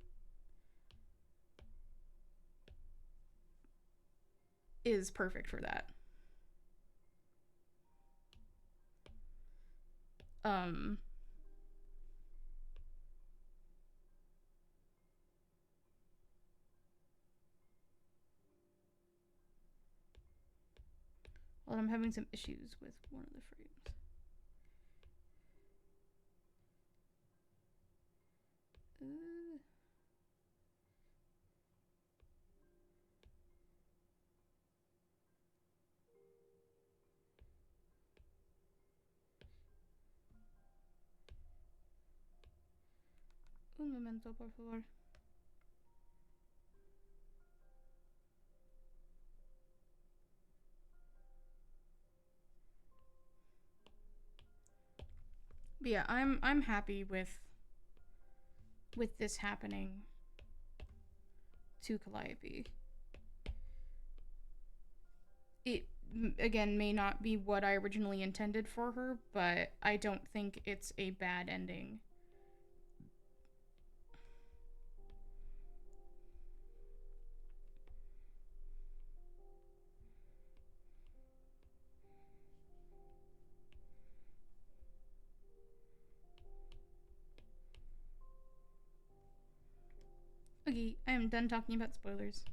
is perfect for that. Well, I'm having some issues with one of the frames. Un momento, por favor. But yeah, I'm happy with this happening to Calliope. It, again, may not be what I originally intended for her, but I don't think it's a bad ending. Okay, I am done talking about spoilers.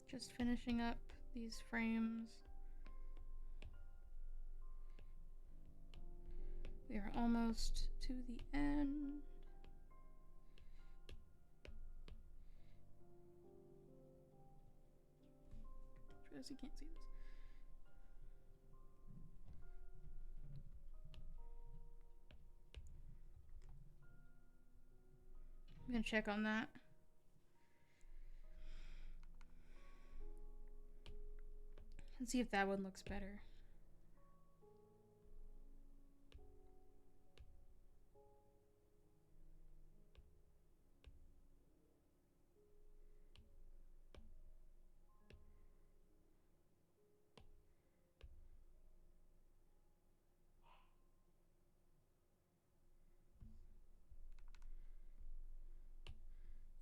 Just finishing up these frames. We are almost to the end. You can't see this. I'm gonna check on that. And see if that one looks better.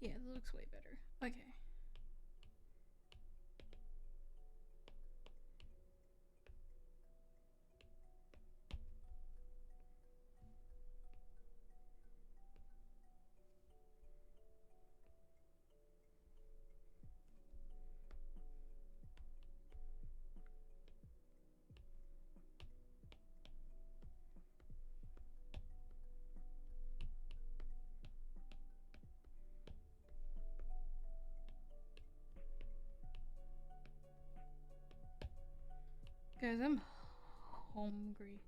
Yeah, that looks way better. Okay. Guys, I'm hungry.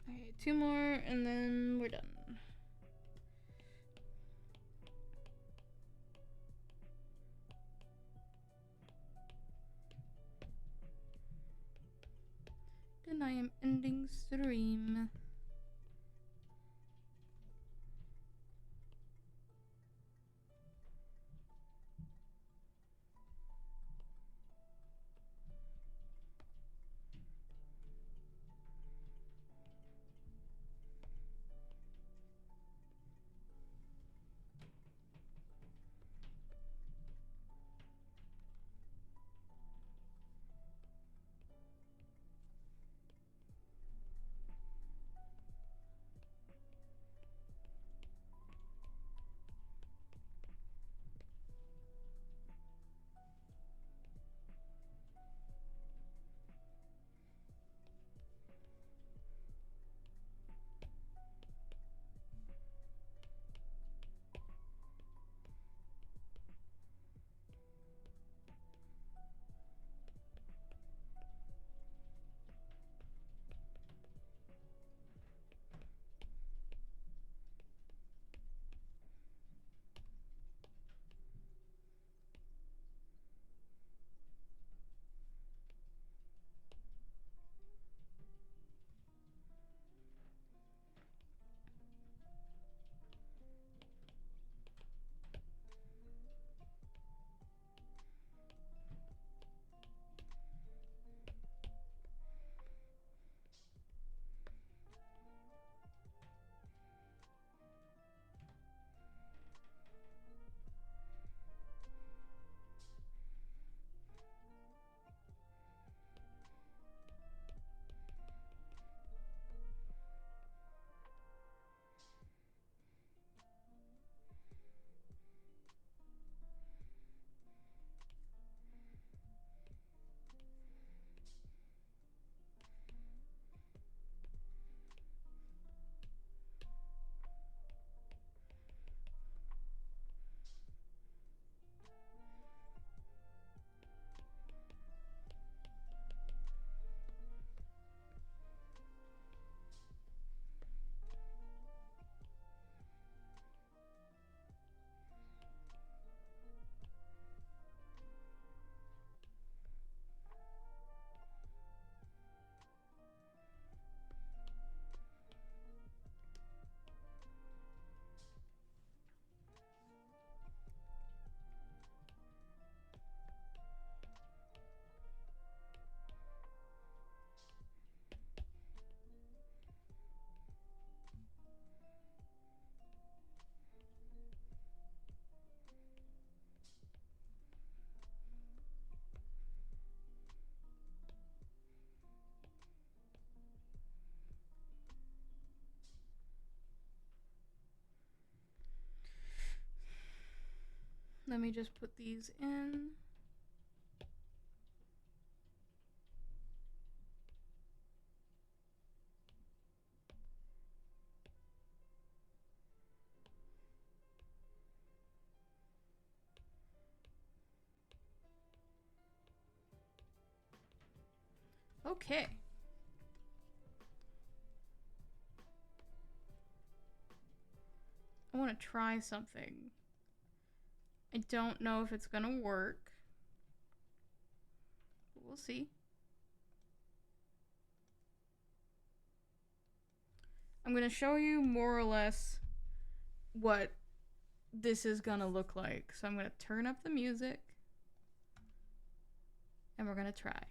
Okay, 2 more and then we're done. Then I am ending stream. Let me just put these in. Okay. I want to try something. I don't know if it's gonna work, but we'll see. I'm gonna show you more or less what this is gonna look like. So I'm gonna turn up the music and we're gonna try.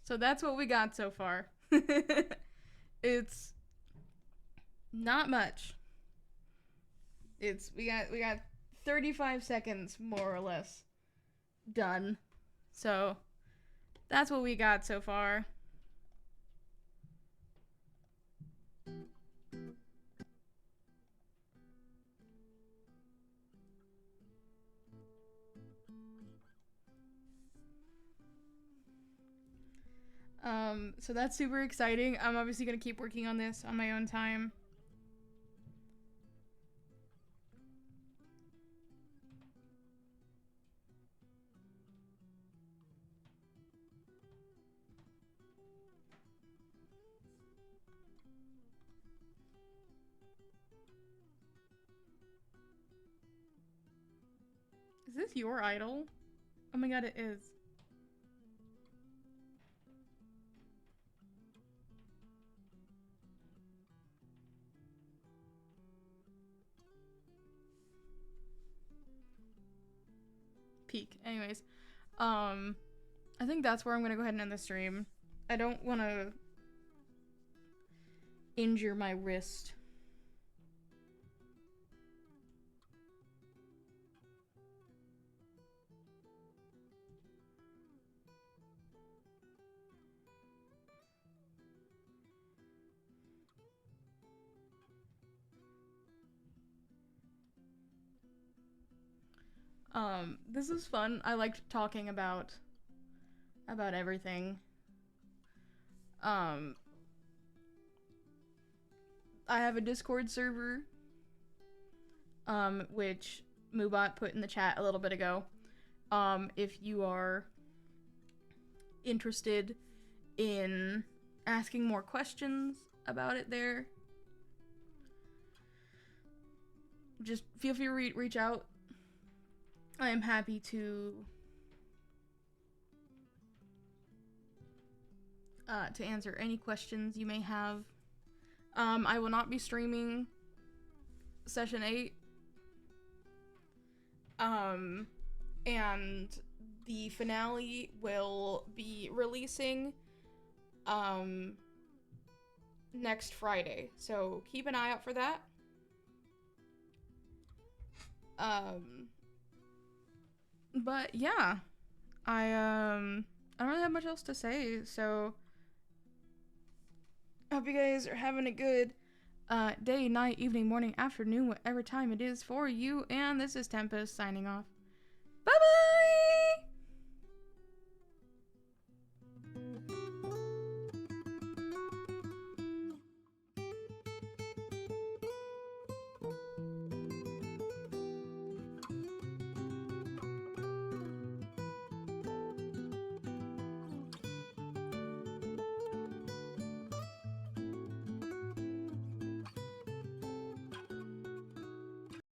So that's what we got so far. It's not much. We got 35 seconds more or less done. So that's what we got so far. So that's super exciting. I'm obviously gonna keep working on this on my own time. Is this your idol? Oh my god, it is. Peak. Anyways, I think that's where I'm gonna go ahead and end the stream. I don't want to injure my wrist. This is fun. I liked talking about everything. I have a Discord server, which Moobot put in the chat a little bit ago. If you are interested in asking more questions about it there, just feel free to reach out. I am happy to answer any questions you may have. I will not be streaming session 8. And the finale will be releasing next Friday. So keep an eye out for that. But yeah, I don't really have much else to say, so I hope you guys are having a good day, night, evening, morning, afternoon, whatever time it is for you, and this is Tempest signing off.